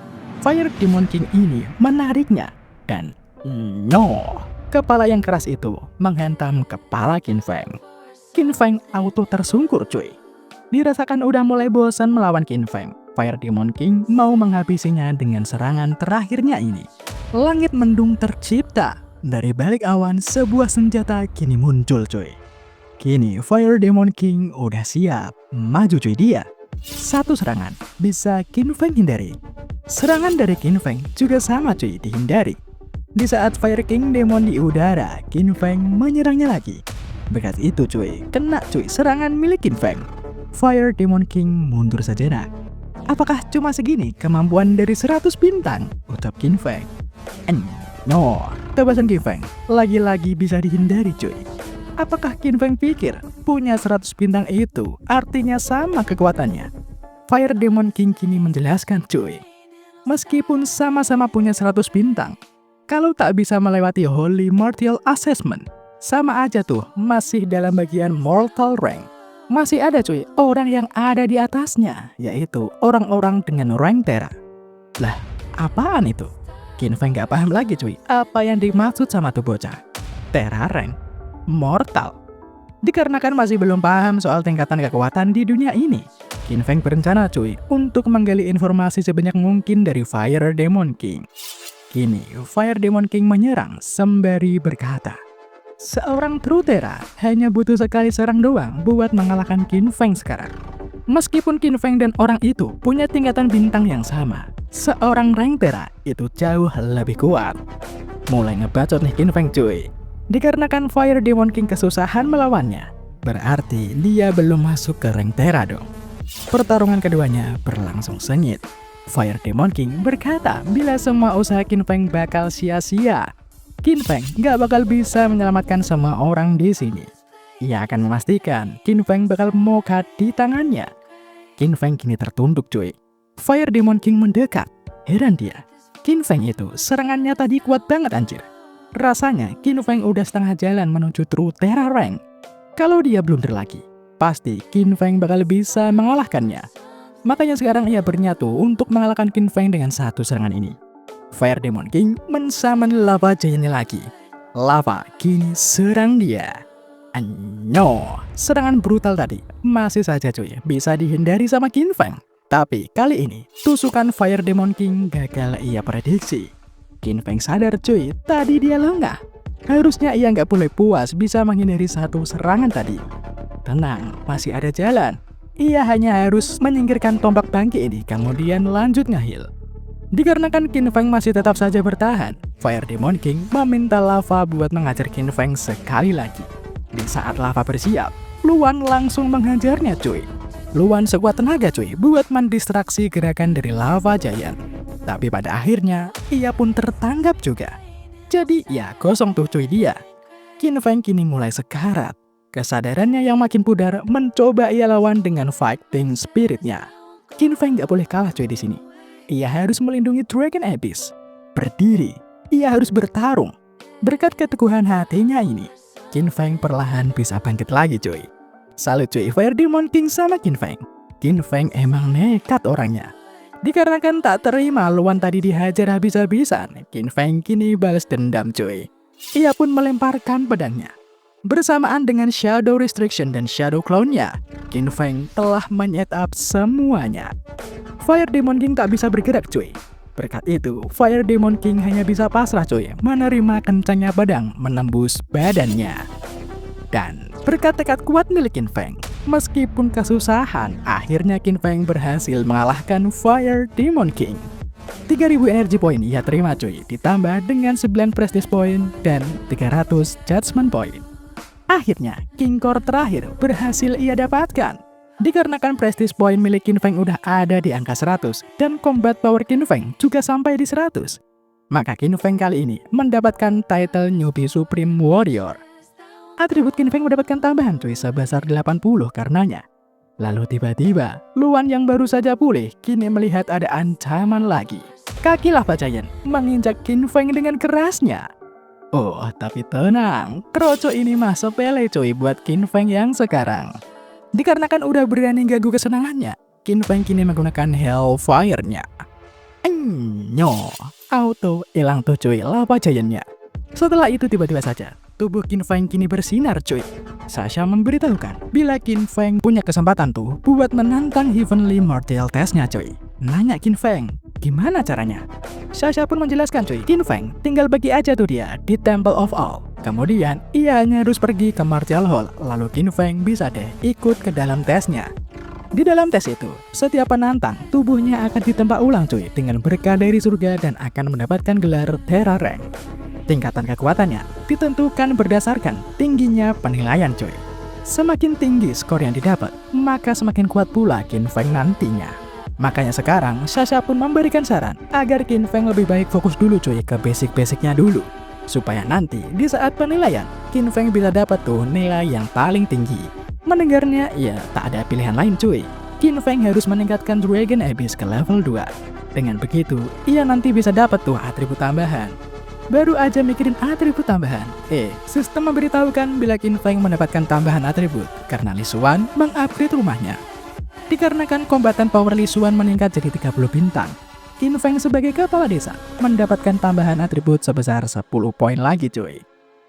Speaker 2: Fire Demon King ini menariknya. Dan no, kepala yang keras itu menghantam kepala Qin Feng. Qin Feng auto tersungkur cuy. Dirasakan udah mulai bosan melawan Qin Feng. Fire Demon King mau menghabisinya dengan serangan terakhirnya ini. Langit mendung tercipta. Dari balik awan sebuah senjata kini muncul cuy. Kini Fire Demon King udah siap. Maju cuy dia. Satu serangan bisa Qin Feng hindari. Serangan dari Qin Feng juga sama cuy dihindari. Di saat Fire King Demon di udara, Qin Feng menyerangnya lagi. Berkat itu cuy, kena cuy serangan milik Qin Feng. Fire Demon King mundur sejenak. Apakah cuma segini kemampuan dari 100 bintang? Ucap Qin Feng. No, tebasan Qin Feng lagi-lagi bisa dihindari cuy. Apakah Qin Feng pikir punya 100 bintang itu artinya sama kekuatannya? Fire Demon King kini menjelaskan cuy. Meskipun sama-sama punya 100 bintang, kalau tak bisa melewati Holy Mortal Assessment, sama aja tuh masih dalam bagian Mortal Rank. Masih ada cuy, orang yang ada di atasnya, yaitu orang-orang dengan rank Terra. Lah, apaan itu? Kinfeng gak paham lagi cuy, apa yang dimaksud sama tuh bocah. Terra Rank Mortal. Dikarenakan masih belum paham soal tingkatan kekuatan di dunia ini, Kinfeng berencana cuy untuk menggali informasi sebanyak mungkin dari Fire Demon King. Kini, Fire Demon King menyerang sembari berkata, seorang True Terra hanya butuh sekali serang doang buat mengalahkan Kinfeng sekarang. Meskipun Kinfeng dan orang itu punya tingkatan bintang yang sama, seorang rank Terra itu jauh lebih kuat. Mulai ngebacot nih Kinfeng cuy. Dikarenakan Fire Demon King kesusahan melawannya, berarti dia belum masuk ke rank Terra dong. Pertarungan keduanya berlangsung sengit. Fire Demon King berkata bila semua usaha Kinfeng bakal sia-sia. Kinfeng gak bakal bisa menyelamatkan semua orang di sini. Ia akan memastikan Kinfeng bakal mokat di tangannya. Kinfeng kini tertunduk cuy. Fire Demon King mendekat. Heran dia, Kinfeng itu serangannya tadi kuat banget anjir. Rasanya Kinfeng udah setengah jalan menuju True Terra Rank. Kalau dia blunder lagi, pasti Kinfeng bakal bisa mengalahkannya. Makanya sekarang ia bernyatu untuk mengalahkan Kinfeng dengan satu serangan ini. Fire Demon King mensummon lava giant lagi. Lava kini serang dia. Anyo, serangan brutal tadi masih saja cuy bisa dihindari sama Kinfeng. Tapi kali ini tusukan Fire Demon King gagal ia prediksi. Kinfeng sadar cuy, tadi dia lengah. Harusnya ia nggak boleh puas bisa menghindari satu serangan tadi. Tenang, masih ada jalan. Ia hanya harus menyingkirkan tombak bangkit ini, kemudian lanjut ngahil. Dikarenakan Kinfeng masih tetap saja bertahan, Fire Demon King meminta lava buat mengajar Kinfeng sekali lagi. Di saat lava bersiap, Luan langsung menghajarnya cuy. Luan sekuat tenaga cuy buat mendistraksi gerakan dari lava giant. Tapi pada akhirnya, ia pun tertangkap juga. Jadi ya kosong tuh cuy dia. Kinfeng kini mulai sekarat. Kesadarannya yang makin pudar mencoba ia lawan dengan fighting spiritnya. Kinfeng gak boleh kalah cuy di sini. Ia harus melindungi Dragon Abyss. Berdiri, ia harus bertarung. Berkat keteguhan hatinya ini, Kinfeng perlahan bisa bangkit lagi cuy. Salut cuy Fire Demon King sama Kinfeng. Kinfeng emang nekat orangnya. Dikarenakan tak terima Luan tadi dihajar habis-habisan, Kinfeng kini balas dendam cuy. Ia pun melemparkan pedangnya. Bersamaan dengan Shadow Restriction dan Shadow Clone-nya, Kinfeng telah menyetap semuanya. Fire Demon King tak bisa bergerak cuy. Berkat itu, Fire Demon King hanya bisa pasrah cuy, menerima kencangnya pedang menembus badannya. Dan berkat tekad kuat milik Kinfeng, meskipun kesusahan, akhirnya Kinfeng berhasil mengalahkan Fire Demon King. 3000 energy point ia terima cuy, ditambah dengan 9 prestige point dan 300 judgment point. Akhirnya, King Core terakhir berhasil ia dapatkan. Dikarenakan prestige point milik Kinfeng udah ada di angka 100 dan combat power Kinfeng juga sampai di 100. Maka Kinfeng kali ini mendapatkan title Newbie Supreme Warrior. Atribut Kinfeng mendapatkan tambahan cuy sebesar 80 karenanya. Lalu tiba-tiba, Luan yang baru saja pulih kini melihat ada ancaman lagi. Kaki lava giant menginjak Kinfeng dengan kerasnya. Oh, tapi tenang, kroco ini mah sepele cuy buat Kinfeng yang sekarang. Dikarenakan udah berani ganggu kesenangannya, Kinfeng kini menggunakan Hellfire-nya. Nyo, auto hilang tuh cuy lava giant-nya. Setelah itu tiba-tiba saja, tubuh Kinfeng kini bersinar cuy. Sasha memberitahukan bila Kinfeng punya kesempatan tuh buat menantang Heavenly Mortal Test-nya cuy. Nanya Kinfeng, gimana caranya? Sasha pun menjelaskan cuy, Kinfeng tinggal bagi aja tuh dia di Temple of All. Kemudian ia hanya harus pergi ke Martial Hall, lalu Kinfeng bisa deh ikut ke dalam tesnya. Di dalam tes itu, setiap penantang tubuhnya akan ditempa ulang cuy dengan berkah dari surga dan akan mendapatkan gelar Terra Rank. Tingkatan kekuatannya ditentukan berdasarkan tingginya penilaian cuy. Semakin tinggi skor yang didapat, maka semakin kuat pula Kinfeng nantinya. Makanya sekarang Sasha pun memberikan saran agar Kinfeng lebih baik fokus dulu cuy ke basic-basicnya dulu. Supaya nanti di saat penilaian, Kinfeng bisa dapat tuh nilai yang paling tinggi. Mendengarnya ya tak ada pilihan lain cuy. Qin Feng harus meningkatkan Dragon Abyss ke level 2. Dengan begitu, ia nanti bisa dapat tuh atribut tambahan. Baru aja mikirin atribut tambahan. Sistem memberitahukan bila Qin Feng mendapatkan tambahan atribut karena Li Xuan mengupgrade rumahnya. Dikarenakan kombatan power Li Xuan meningkat jadi 30 bintang, Qin Feng sebagai kepala desa mendapatkan tambahan atribut sebesar 10 poin lagi cuy.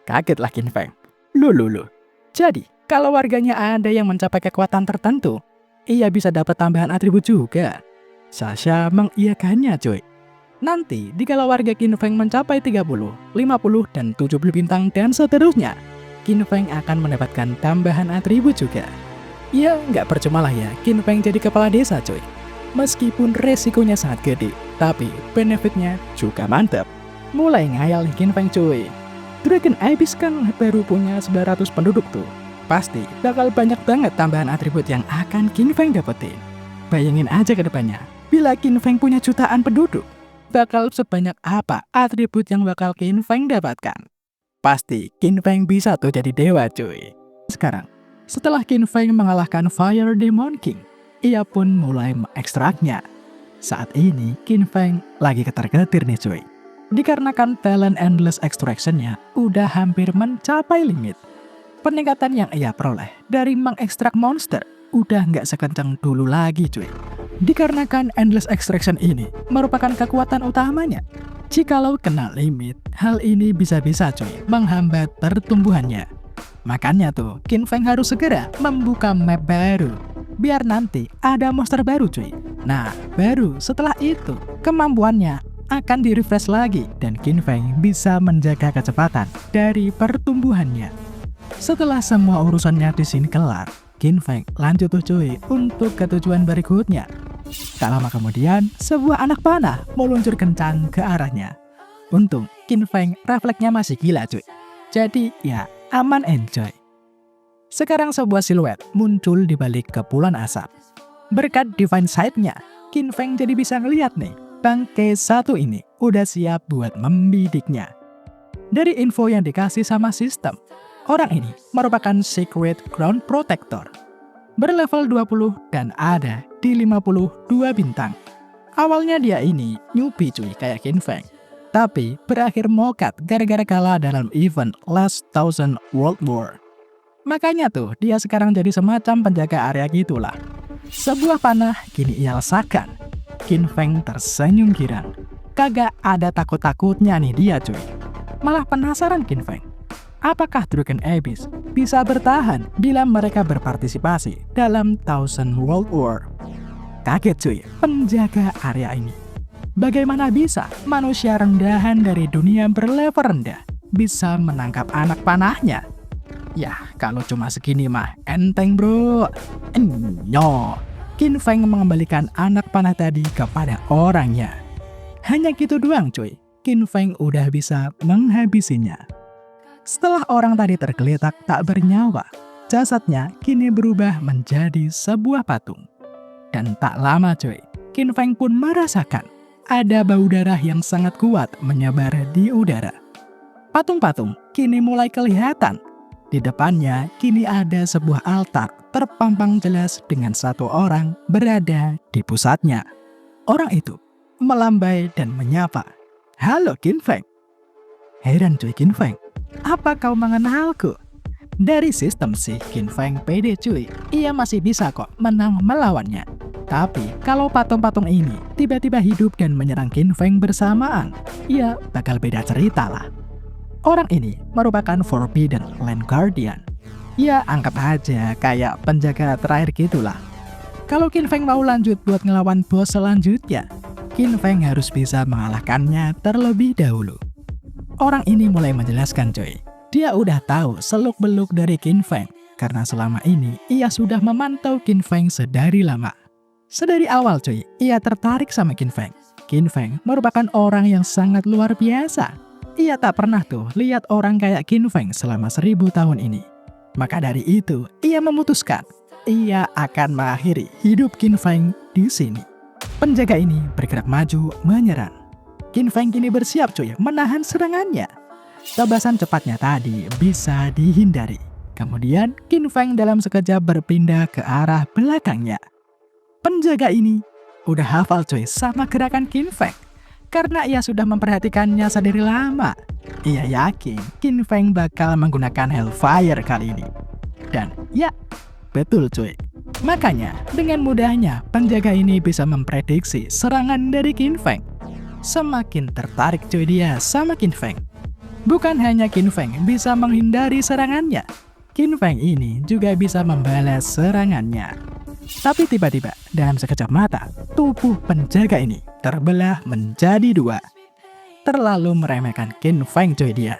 Speaker 2: Kagetlah Qin Feng. Loh. Jadi, kalau warganya ada yang mencapai kekuatan tertentu, ia bisa dapat tambahan atribut juga. Sasha mengiyakannya cuy. Nanti, jika warga Qin Feng mencapai 30, 50, dan 70 bintang dan seterusnya, Qin Feng akan mendapatkan tambahan atribut juga. Ya, nggak percuma lah ya Qin Feng jadi kepala desa cuy. Meskipun resikonya sangat gede, tapi benefitnya juga mantap. Mulai ngayal nih Qin Feng cuy. Dragon Abyss kan baru punya 900 penduduk tuh. Pasti bakal banyak banget tambahan atribut yang akan Qin Feng dapetin. Bayangin aja ke depannya, bila Qin Feng punya jutaan penduduk, bakal sebanyak apa atribut yang bakal Qin Feng dapatkan. Pasti Qin Feng bisa tuh jadi dewa cuy. Sekarang, setelah Qin Feng mengalahkan Fire Demon King, ia pun mulai mengekstraknya. Saat ini Qin Feng lagi ketar-ketir nih cuy. Dikarenakan talent Endless Extraction-nya udah hampir mencapai limit. Peningkatan yang ia peroleh dari mengekstrak monster udah nggak sekencang dulu lagi cuy. Dikarenakan Endless Extraction ini merupakan kekuatan utamanya. Jikalau kena limit, hal ini bisa-bisa cuy menghambat pertumbuhannya. Makanya tuh Qin Feng harus segera membuka map baru, biar nanti ada monster baru cuy. Nah, baru setelah itu kemampuannya akan di-refresh lagi dan Qin Feng bisa menjaga kecepatan dari pertumbuhannya. Setelah semua urusannya di sini kelar, Qin Feng lanjut tuh cuy untuk ke tujuan berikutnya. Tak lama kemudian, sebuah anak panah meluncur kencang ke arahnya. Untung Qin Feng refleksnya masih gila cuy. Jadi ya aman enjoy. Sekarang sebuah siluet muncul di balik kepulan asap. Berkat Divine Sight-nya, Qin Feng jadi bisa ngeliat nih, bangke satu ini udah siap buat membidiknya. Dari info yang dikasih sama sistem, orang ini merupakan Secret Ground Protector. Berlevel 20 dan ada di 52 bintang. Awalnya dia ini newbie cuy kayak Qin Feng. Tapi berakhir mokat gara-gara kalah dalam event Last Thousand World War. Makanya tuh dia sekarang jadi semacam penjaga area gitulah. Sebuah panah kini ia lesakan. Qin Feng tersenyum girang. Kagak ada takut-takutnya nih dia cuy. Malah penasaran Qin Feng. Apakah Dragon Abyss bisa bertahan bila mereka berpartisipasi dalam Thousand World War? Kaget cuy, penjaga area ini. Bagaimana bisa manusia rendahan dari dunia berlevel rendah bisa menangkap anak panahnya? Yah, kalau cuma segini mah enteng bro. Enyo. Qin Feng mengembalikan anak panah tadi kepada orangnya. Hanya gitu doang cuy, Qin Feng udah bisa menghabisinya. Setelah orang tadi tergeletak tak bernyawa, jasadnya kini berubah menjadi sebuah patung. Dan tak lama cuy, Qin Feng pun merasakan ada bau darah yang sangat kuat menyebar di udara. Patung-patung kini mulai kelihatan. Di depannya kini ada sebuah altar terpampang jelas dengan satu orang berada di pusatnya. Orang itu melambai dan menyapa. Halo Qin Feng. Heran cuy Qin Feng. Apa kau mengenalku? Dari sistem sih Qin Feng pede cuy. Ia masih bisa kok menang melawannya. Tapi kalau patung-patung ini tiba-tiba hidup dan menyerang Qin Feng bersamaan, ya bakal beda cerita lah. Orang ini merupakan Forbidden Land Guardian. Ya anggap aja kayak penjaga terakhir gitulah. Kalau Qin Feng mau lanjut buat ngelawan bos selanjutnya, Qin Feng harus bisa mengalahkannya terlebih dahulu. Orang ini mulai menjelaskan coy. Dia udah tahu seluk-beluk dari Qin Feng karena selama ini ia sudah memantau Qin Feng sedari lama. Sedari awal cuy, ia tertarik sama Qin Feng. Qin Feng merupakan orang yang sangat luar biasa. Ia tak pernah tuh lihat orang kayak Qin Feng selama 1000 tahun ini. Maka dari itu, ia memutuskan ia akan mengakhiri hidup Qin Feng di sini. Penjaga ini bergerak maju menyerang. Qin Feng kini bersiap cuy menahan serangannya. Tebasan cepatnya tadi bisa dihindari. Kemudian Qin Feng dalam sekejap berpindah ke arah belakangnya. Penjaga ini udah hafal cuy sama gerakan Qin Feng. Karena ia sudah memperhatikannya sedari lama. Ia yakin Qin Feng bakal menggunakan Hellfire kali ini. Dan ya, betul cuy. Makanya dengan mudahnya penjaga ini bisa memprediksi serangan dari Qin Feng. Semakin tertarik cuy dia sama Qin Feng. Bukan hanya Qin Feng bisa menghindari serangannya, Qin Feng ini juga bisa membalas serangannya. Tapi tiba-tiba dalam sekejap mata, tubuh penjaga ini terbelah menjadi dua. Terlalu meremehkan Qin Feng cuy dia.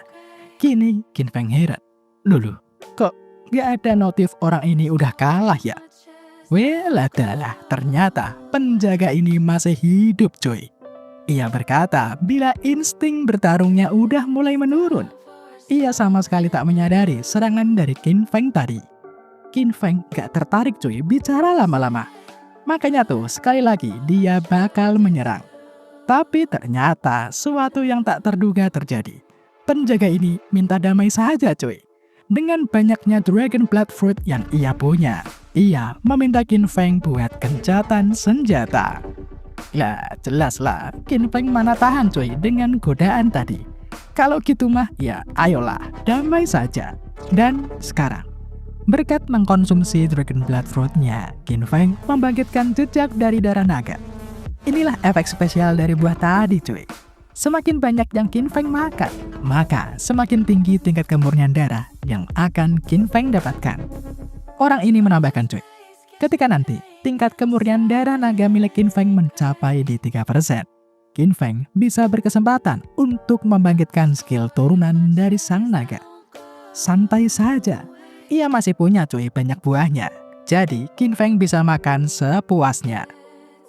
Speaker 2: Kini Qin Feng heran. Lulu, kok gak ada notif orang ini udah kalah ya? Well adalah, ternyata penjaga ini masih hidup cuy. Ia berkata bila insting bertarungnya udah mulai menurun. Ia sama sekali tak menyadari serangan dari Qin Feng tadi. Qin Feng gak tertarik cuy bicara lama-lama. Makanya tuh sekali lagi dia bakal menyerang. Tapi ternyata suatu yang tak terduga terjadi. Penjaga ini minta damai saja cuy. Dengan banyaknya Dragon Blood Fruit yang ia punya, ia meminta Qin Feng buat gencatan senjata. Lah jelas lah, Qin Feng mana tahan cuy dengan godaan tadi. Kalau gitu mah ya ayolah damai saja. Dan sekarang berkat mengkonsumsi Dragon Blood Fruit-nya, Qin Feng membangkitkan jejak dari darah naga. Inilah efek spesial dari buah tadi cuy. Semakin banyak yang Qin Feng makan, maka semakin tinggi tingkat kemurnian darah yang akan Qin Feng dapatkan. Orang ini menambahkan cuy, ketika nanti tingkat kemurnian darah naga milik Qin Feng mencapai di 3%, Qin Feng bisa berkesempatan untuk membangkitkan skill turunan dari sang naga. Santai saja, ia masih punya cuy banyak buahnya, jadi Qin Feng bisa makan sepuasnya.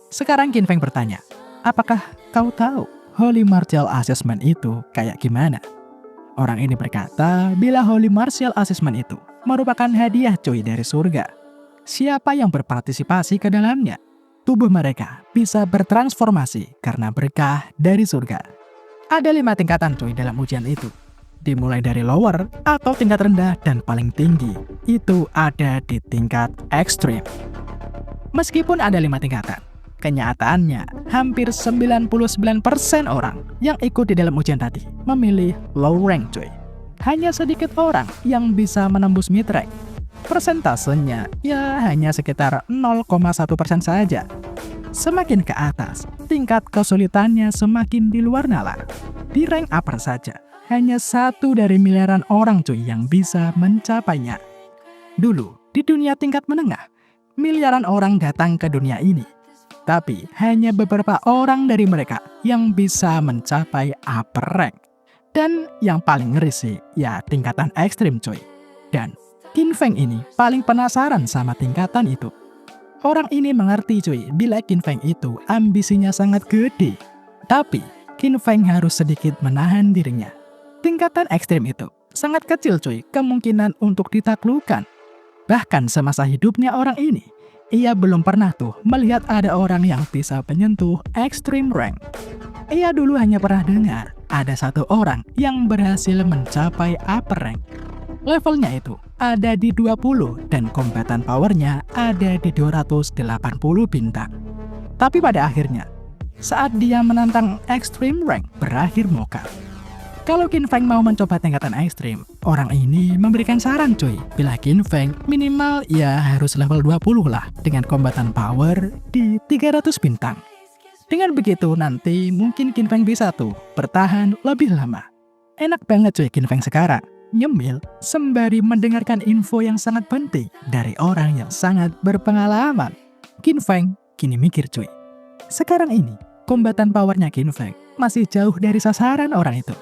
Speaker 2: Sekarang Qin Feng bertanya, apakah kau tahu Holy Martial Assessment itu kayak gimana? Orang ini berkata bila Holy Martial Assessment itu merupakan hadiah cuy dari surga. Siapa yang berpartisipasi ke dalamnya, tubuh mereka bisa bertransformasi karena berkah dari surga. Ada 5 tingkatan cuy dalam ujian itu. Dimulai dari lower atau tingkat rendah dan paling tinggi, itu ada di tingkat ekstrim. Meskipun ada 5 tingkatan, kenyataannya hampir 99% orang yang ikut di dalam ujian tadi memilih low rank cuy. Hanya sedikit orang yang bisa menembus mid rank. Persentasenya ya hanya sekitar 0,1% saja. Semakin ke atas, tingkat kesulitannya semakin di luar nalar. Di rank upper saja, hanya 1 dari miliaran orang cuy yang bisa mencapainya. Dulu, di dunia tingkat menengah, miliaran orang datang ke dunia ini. Tapi hanya beberapa orang dari mereka yang bisa mencapai upper rank. Dan yang paling ngeri sih, ya tingkatan ekstrim cuy. Dan Qin Feng ini paling penasaran sama tingkatan itu. Orang ini mengerti cuy, bila Qin Feng itu ambisinya sangat gede. Tapi Qin Feng harus sedikit menahan dirinya. Tingkatan ekstrim itu sangat kecil cuy kemungkinan untuk ditaklukkan. Bahkan semasa hidupnya orang ini, ia belum pernah tuh melihat ada orang yang bisa menyentuh extreme rank. Ia dulu hanya pernah dengar ada 1 orang yang berhasil mencapai upper rank. Levelnya itu ada di 20 dan combatant powernya ada di 280 bintang. Tapi pada akhirnya, saat dia menantang extreme rank berakhir mokal. Kalau Qin Feng mau mencoba tingkatan ekstrim, orang ini memberikan saran cuy, bila Qin Feng minimal ya harus level 20 lah dengan combatant power di 300 bintang. Dengan begitu nanti mungkin Qin Feng bisa tuh bertahan lebih lama. Enak banget cuy Qin Feng sekarang, nyemil sembari mendengarkan info yang sangat penting dari orang yang sangat berpengalaman. Qin Feng kini mikir cuy, sekarang ini combatant powernya Qin Feng masih jauh dari sasaran orang itu.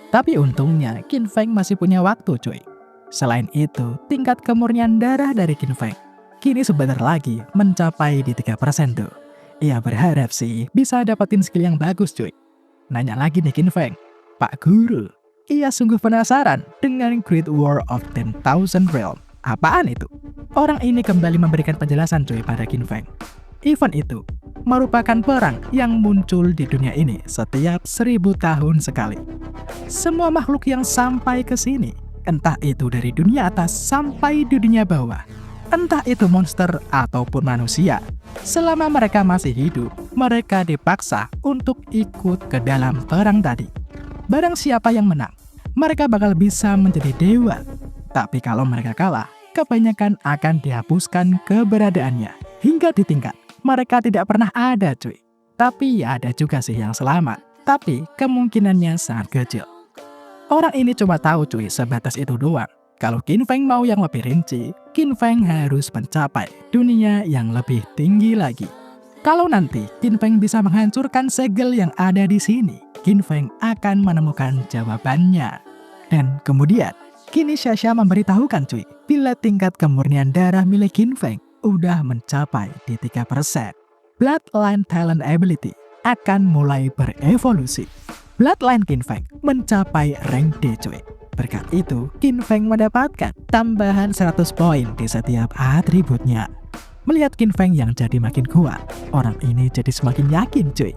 Speaker 2: Tapi untungnya Qin Feng masih punya waktu cuy. Selain itu, tingkat kemurnian darah dari Qin Feng kini sebentar lagi mencapai di 3% tuh. Ia berharap sih bisa dapetin skill yang bagus cuy. Nanya lagi nih Qin Feng, Pak Guru, ia sungguh penasaran dengan Great War of 10,000 Realm. Apaan itu? Orang ini kembali memberikan penjelasan cuy pada Qin Feng. Event itu merupakan perang yang muncul di dunia ini setiap 1000 tahun sekali. Semua makhluk yang sampai ke sini, entah itu dari dunia atas sampai di dunia bawah, Entah itu monster ataupun manusia, selama mereka masih hidup, mereka dipaksa untuk ikut ke dalam perang tadi. Barang siapa yang menang, mereka bakal bisa menjadi dewa. Tapi kalau mereka kalah, kebanyakan akan dihapuskan keberadaannya. Hingga di tingkat, mereka tidak pernah ada cuy. Tapi ya ada juga sih yang selamat. Tapi kemungkinannya sangat kecil. Orang ini cuma tahu cuy sebatas itu doang. Kalau Qin Feng mau yang lebih rinci, Qin Feng harus mencapai dunia yang lebih tinggi lagi. Kalau nanti Qin Feng bisa menghancurkan segel yang ada di sini, Qin Feng akan menemukan jawabannya. Dan kemudian, kini Sasha memberitahukan cuy, bila tingkat kemurnian darah milik Qin Feng udah mencapai di 3%. Bloodline Talent Ability akan mulai berevolusi. Bloodline Qin Feng mencapai rank D cuy. Berkat itu, Qin Feng mendapatkan tambahan 100 poin di setiap atributnya. Melihat Qin Feng yang jadi makin kuat, orang ini jadi semakin yakin cuy.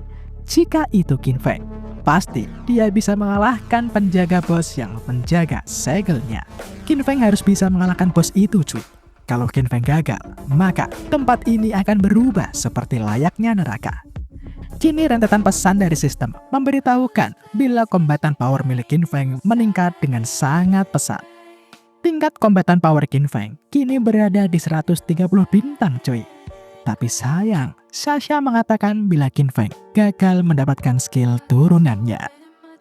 Speaker 2: Jika itu Qin Feng, pasti dia bisa mengalahkan penjaga bos yang menjaga segelnya. Qin Feng harus bisa mengalahkan bos itu cuy. Kalau Qin Feng gagal, maka tempat ini akan berubah seperti layaknya neraka. Kini rentetan pesan dari sistem memberitahukan bila kombatan power milik Qin Feng meningkat dengan sangat pesat. Tingkat kombatan power Qin Feng kini berada di 130 bintang cuy. Tapi sayang, Sasha mengatakan bila Qin Feng gagal mendapatkan skill turunannya.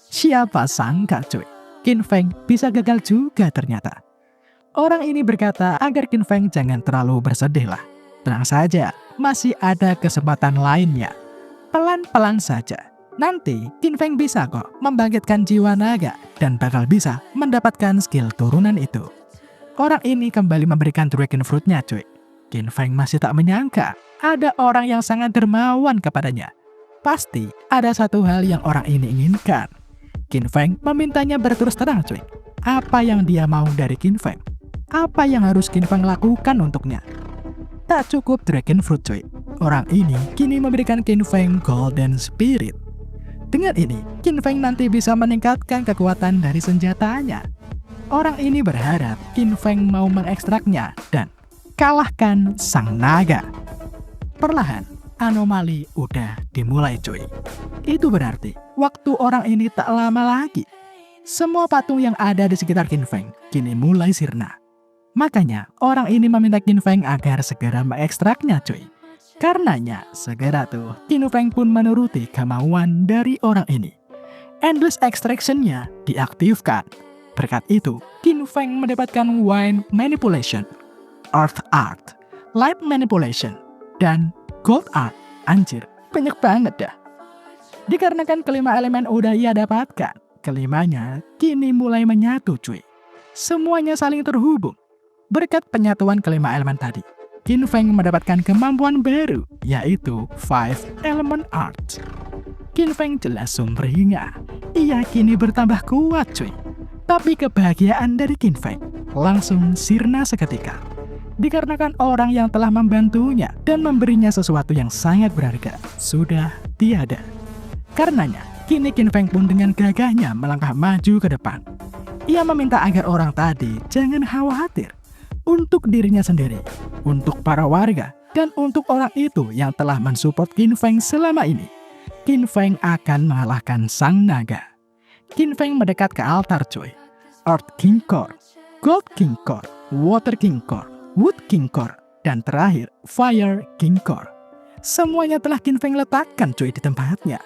Speaker 2: Siapa sangka cuy, Qin Feng bisa gagal juga ternyata. Orang ini berkata agar Qin Feng jangan terlalu bersedih lah. Tenang saja, masih ada kesempatan lainnya. Pelan-pelan saja. Nanti Qin Feng bisa kok membangkitkan jiwa naga dan bakal bisa mendapatkan skill turunan itu. Orang ini kembali memberikan Dragon Fruit-nya cuy. Qin Feng masih tak menyangka ada orang yang sangat dermawan kepadanya. Pasti ada satu hal yang orang ini inginkan. Qin Feng memintanya berterus terang cuy. Apa yang dia mau dari Qin Feng? Apa yang harus Qin Feng lakukan untuknya? Tak cukup Dragon Fruit cuy. Orang ini kini memberikan Qin Feng Golden Spirit. Dengan ini, Qin Feng nanti bisa meningkatkan kekuatan dari senjatanya. Orang ini berharap Qin Feng mau mengekstraknya dan kalahkan sang naga. Perlahan, anomali udah dimulai cuy. Itu berarti waktu orang ini tak lama lagi. Semua patung yang ada di sekitar Qin Feng kini mulai sirna. Makanya orang ini meminta Qin Feng agar segera mengekstraknya cuy. Karenanya segera tuh Qin Feng pun menuruti kemauan dari orang ini. Endless Extraction-nya diaktifkan. Berkat itu, Qin Feng mendapatkan Wind Manipulation, Earth Art, Light Manipulation, dan Gold Art. Anjir, banyak banget dah. Dikarenakan kelima elemen udah ia dapatkan, kelimanya kini mulai menyatu cuy. Semuanya saling terhubung. Berkat penyatuan kelima elemen tadi, Qin Feng mendapatkan kemampuan baru, yaitu Five Element Art. Qin Feng jelas sumringah. Ia kini bertambah kuat cuy. Tapi kebahagiaan dari Qin Feng langsung sirna seketika. Dikarenakan orang yang telah membantunya dan memberinya sesuatu yang sangat berharga sudah tiada. Karenanya, kini Qin Feng pun dengan gagahnya melangkah maju ke depan. Ia meminta agar orang tadi jangan khawatir. Untuk dirinya sendiri, untuk para warga, dan untuk orang itu yang telah mensupport Qin Feng selama ini, Qin Feng akan mengalahkan sang naga. Qin Feng mendekat ke altar cuy. Earth King Core, Gold King Core, Water King Core, Wood King Core, dan terakhir Fire King Core. Semuanya telah Qin Feng letakkan cuy di tempatnya.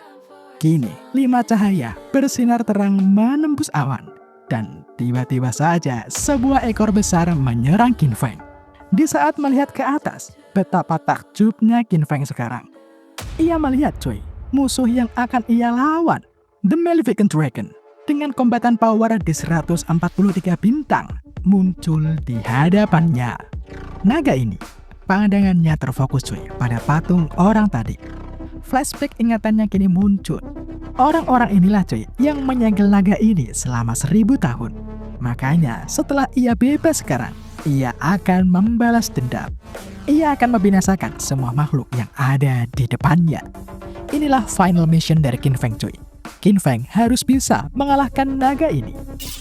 Speaker 2: Kini 5 cahaya bersinar terang menembus awan. Dan tiba-tiba saja sebuah ekor besar menyerang Qin Feng. Di saat melihat ke atas, betapa takjubnya Qin Feng sekarang. Ia melihat cuy, musuh yang akan ia lawan, The Maleficent Dragon, dengan kombatan power di 143 bintang, muncul di hadapannya. Naga ini, pandangannya terfokus cuy pada patung orang tadi. Flashback ingatannya kini muncul. Orang-orang inilah cuy yang menyegel naga ini selama 1000 tahun. Makanya setelah ia bebas sekarang, ia akan membalas dendam. Ia akan membinasakan semua makhluk yang ada di depannya. Inilah final mission dari Qin Feng cuy. Qin Feng harus bisa mengalahkan naga ini.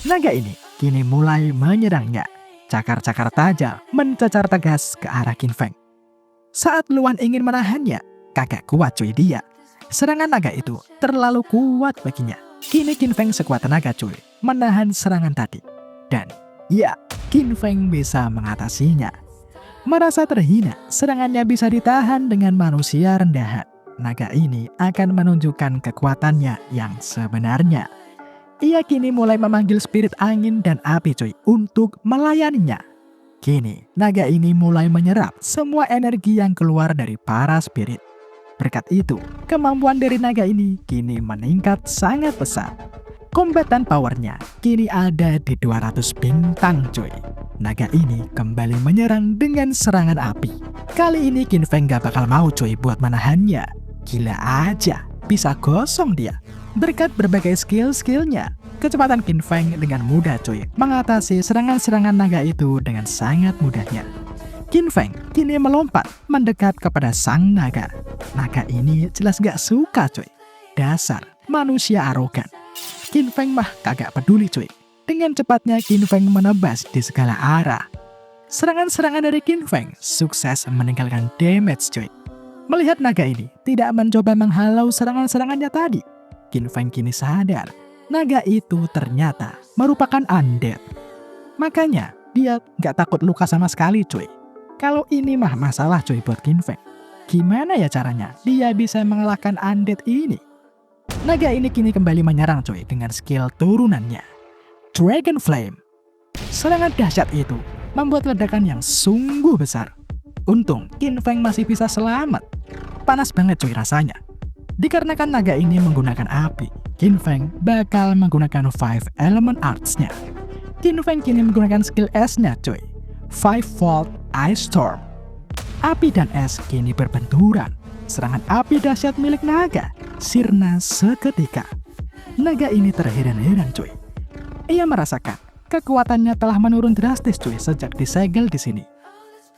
Speaker 2: Naga ini kini mulai menyerangnya.
Speaker 1: Cakar-cakar tajam mencacar tegas ke arah Qin Feng. Saat Luan ingin menahannya, kagak kuat cuy dia. Serangan naga itu terlalu kuat baginya. Kini Qin Feng sekuat tenaga cuy, menahan serangan tadi. Dan ya, Qin Feng bisa mengatasinya. Merasa terhina, serangannya bisa ditahan dengan manusia rendahan. Naga ini akan menunjukkan kekuatannya yang sebenarnya. Ia kini mulai memanggil spirit angin dan api cuy untuk melayaninya. Kini, naga ini mulai menyerap semua energi yang keluar dari para spirit. Berkat itu, kemampuan dari naga ini kini meningkat sangat besar. Combatant powernya kini ada di 200 bintang cuy. Naga ini kembali menyerang dengan serangan api. Kali ini Qin Feng gak bakal mau cuy buat menahannya. Gila aja, bisa gosong dia. Berkat berbagai skill-skillnya, kecepatan Qin Feng dengan mudah cuy mengatasi serangan-serangan naga itu dengan sangat mudahnya. Qin Feng kini melompat mendekat kepada sang naga. Naga ini jelas gak suka cuy. Dasar manusia arogan. Qin Feng mah kagak peduli cuy. Dengan cepatnya Qin Feng menebas di segala arah. Serangan-serangan dari Qin Feng sukses meninggalkan damage cuy. Melihat naga ini tidak mencoba menghalau serangan-serangannya tadi, Qin Feng kini sadar naga itu ternyata merupakan undead. Makanya dia gak takut luka sama sekali cuy. Kalau ini mah masalah cuy buat Qin Feng. Gimana ya caranya dia bisa mengalahkan undead ini? Naga ini kini kembali menyerang cuy dengan skill turunannya, Dragon Flame. Serangan dahsyat itu membuat ledakan yang sungguh besar. Untung Qin Feng masih bisa selamat. Panas banget cuy rasanya. Dikarenakan naga ini menggunakan api, Qin Feng bakal menggunakan 5 element arts-nya. Qin Feng kini menggunakan skill S-nya cuy, 5-Volt Ice Storm. Api dan es kini berbenturan. Serangan api dahsyat milik naga sirna seketika. Naga ini terheran-heran cuy. Ia merasakan kekuatannya telah menurun drastis cuy sejak disegel di sini.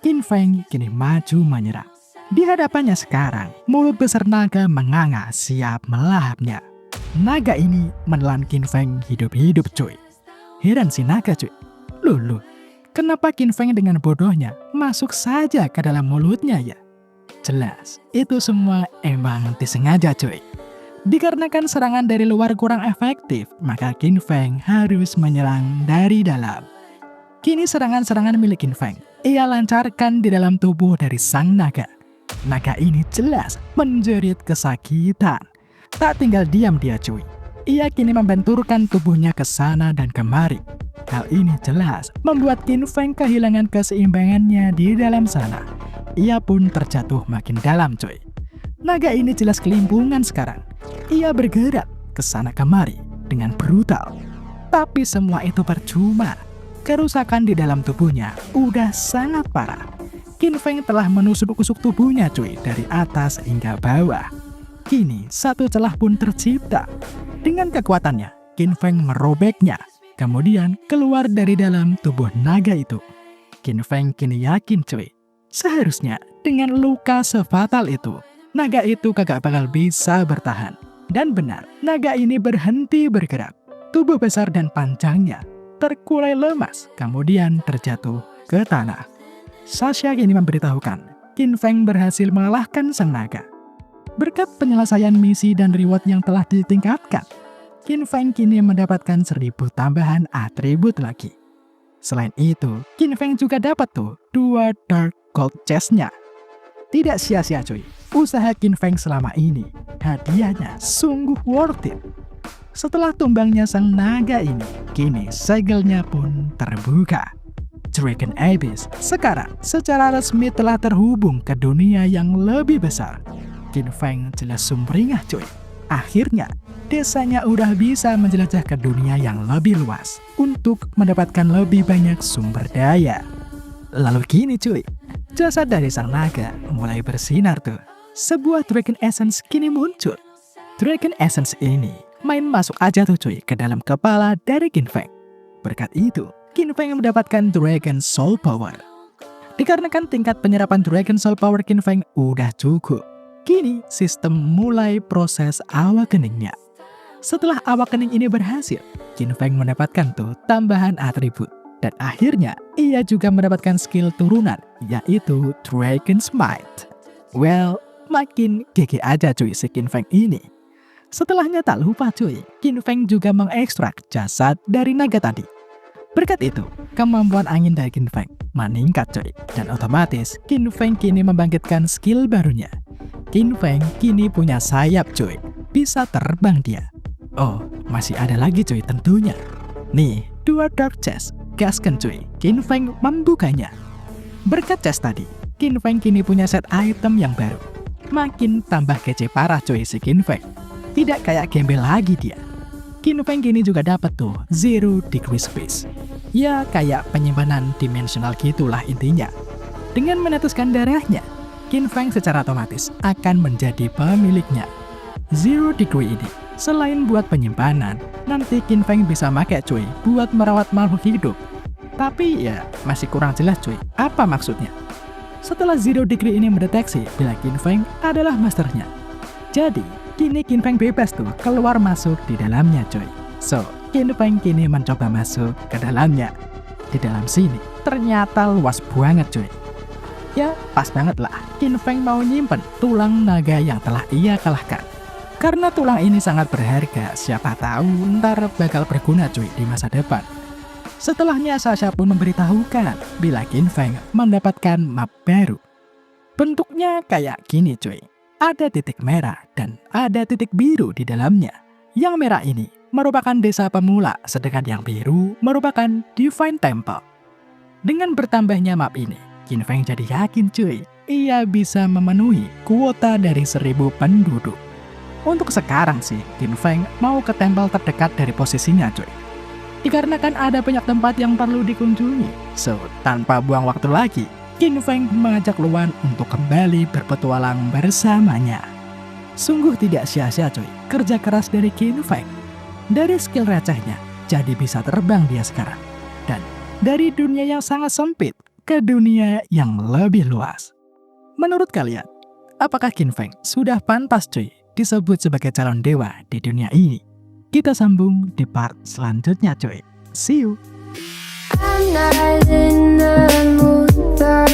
Speaker 1: Qin Feng kini maju menyerang. Di hadapannya sekarang, mulut besar naga menganga siap melahapnya. Naga ini menelan Qin Feng hidup-hidup cuy. Heran si naga cuy. Loh, kenapa Qin Feng dengan bodohnya masuk saja ke dalam mulutnya ya? Jelas, itu semua emang disengaja cuy. Dikarenakan serangan dari luar kurang efektif, maka Qin Feng harus menyerang dari dalam. Kini serangan-serangan milik Qin Feng ia lancarkan di dalam tubuh dari sang naga. Naga ini jelas menjerit kesakitan. Tak tinggal diam dia cuy. Ia kini membenturkan tubuhnya ke sana dan kemari. Hal ini jelas membuat Qin Feng kehilangan keseimbangannya di dalam sana. Ia pun terjatuh makin dalam cuy. Naga ini jelas kelimpungan sekarang. Ia bergerak ke sana kemari dengan brutal. Tapi semua itu percuma. Kerusakan di dalam tubuhnya udah sangat parah. Qin Feng telah menusuk-usuk tubuhnya cuy dari atas hingga bawah. Kini satu celah pun tercipta. Dengan kekuatannya, Qin Feng merobeknya, kemudian keluar dari dalam tubuh naga itu. Qin Feng kini yakin cuy, seharusnya dengan luka sefatal itu, naga itu kagak bakal bisa bertahan. Dan benar, naga ini berhenti bergerak. Tubuh besar dan panjangnya terkulai lemas, kemudian terjatuh ke tanah. Sasha kini memberitahukan, Qin Feng berhasil mengalahkan sang naga. Berkat penyelesaian misi dan reward yang telah ditingkatkan, Qin Feng kini mendapatkan 1000 tambahan atribut lagi. Selain itu, Qin Feng juga dapat tuh 2 Dark Gold Chest-nya. Tidak sia-sia cuy, usaha Qin Feng selama ini, hadiahnya sungguh worth it. Setelah tumbangnya sang naga ini, kini segelnya pun terbuka. Dragon Abyss sekarang secara resmi telah terhubung ke dunia yang lebih besar. Qin Feng jelas sumringah cuy. Akhirnya, desanya udah bisa menjelajah ke dunia yang lebih luas untuk mendapatkan lebih banyak sumber daya. Lalu gini cuy, jasad dari sang naga mulai bersinar tuh. Sebuah Dragon Essence kini muncul. Dragon Essence ini main masuk aja tuh cuy ke dalam kepala dari Qin Feng. Berkat itu, Qin Feng mendapatkan Dragon Soul Power. Dikarenakan tingkat penyerapan Dragon Soul Power Qin Feng udah cukup, kini sistem mulai proses awakeningnya. Setelah awakening ini berhasil, Qin Feng mendapatkan tuh tambahan atribut
Speaker 2: Dan akhirnya, ia juga mendapatkan skill turunan, yaitu Dragon's Might. Well, makin gege aja cuy si Qin Feng ini. Setelahnya tak lupa cuy, Qin Feng juga mengekstrak jasad dari naga tadi. Berkat itu, kemampuan angin dari Qin Feng meningkat cuy. Dan otomatis, Qin Feng kini membangkitkan skill barunya. Qin Feng kini punya sayap cuy, bisa terbang dia. Oh, masih ada lagi cuy tentunya. Nih, 2 dark chest, gaskan cuy, Qin Feng membukanya. Berkat chest tadi, Qin Feng kini punya set item yang baru. Makin tambah kece parah cuy si Qin Feng. Tidak kayak gembel lagi dia. Qin Feng kini juga dapat tuh Zero Degree Space. Ya kayak penyimpanan dimensional gitulah intinya. Dengan menetes darahnya, Qin Feng secara otomatis akan menjadi pemiliknya. Zero Degree ini selain buat penyimpanan, nanti Qin Feng bisa pakai cuy buat merawat makhluk hidup. Tapi ya masih kurang jelas cuy, apa maksudnya? Setelah Zero Degree ini mendeteksi bila Qin Feng adalah masternya. Jadi, kini Qin Feng bebas tuh keluar masuk di dalamnya cuy. So, Qin Feng kini mencoba masuk ke dalamnya. Di dalam sini, ternyata luas banget cuy. Ya, pas banget lah, Qin Feng mau nyimpen tulang naga yang telah ia kalahkan. Karena tulang ini sangat berharga, siapa tahu ntar bakal berguna cuy di masa depan. Setelahnya Sasha pun memberitahukan bila Qin Feng mendapatkan map baru. Bentuknya kayak gini cuy. Ada titik merah dan ada titik biru di dalamnya. Yang merah ini merupakan desa pemula, sedangkan yang biru merupakan Divine Temple. Dengan bertambahnya map ini, Qin Feng jadi yakin cuy, ia bisa memenuhi kuota dari 1000 penduduk. Untuk sekarang sih, Qin Feng mau ke tempel terdekat dari posisinya cuy. Dikarenakan ada banyak tempat yang perlu dikunjungi. So, tanpa buang waktu lagi, Qin Feng mengajak Luan untuk kembali berpetualang bersamanya. Sungguh tidak sia-sia coy, kerja keras dari Qin Feng. Dari skill recehnya, jadi bisa terbang dia sekarang. Dan dari dunia yang sangat sempit, ke dunia yang lebih luas. Menurut kalian, apakah Qin Feng sudah pantas cuy disebut sebagai calon dewa di dunia ini? Kita sambung di part selanjutnya cuy. See you!
Speaker 3: I'm not in the mood for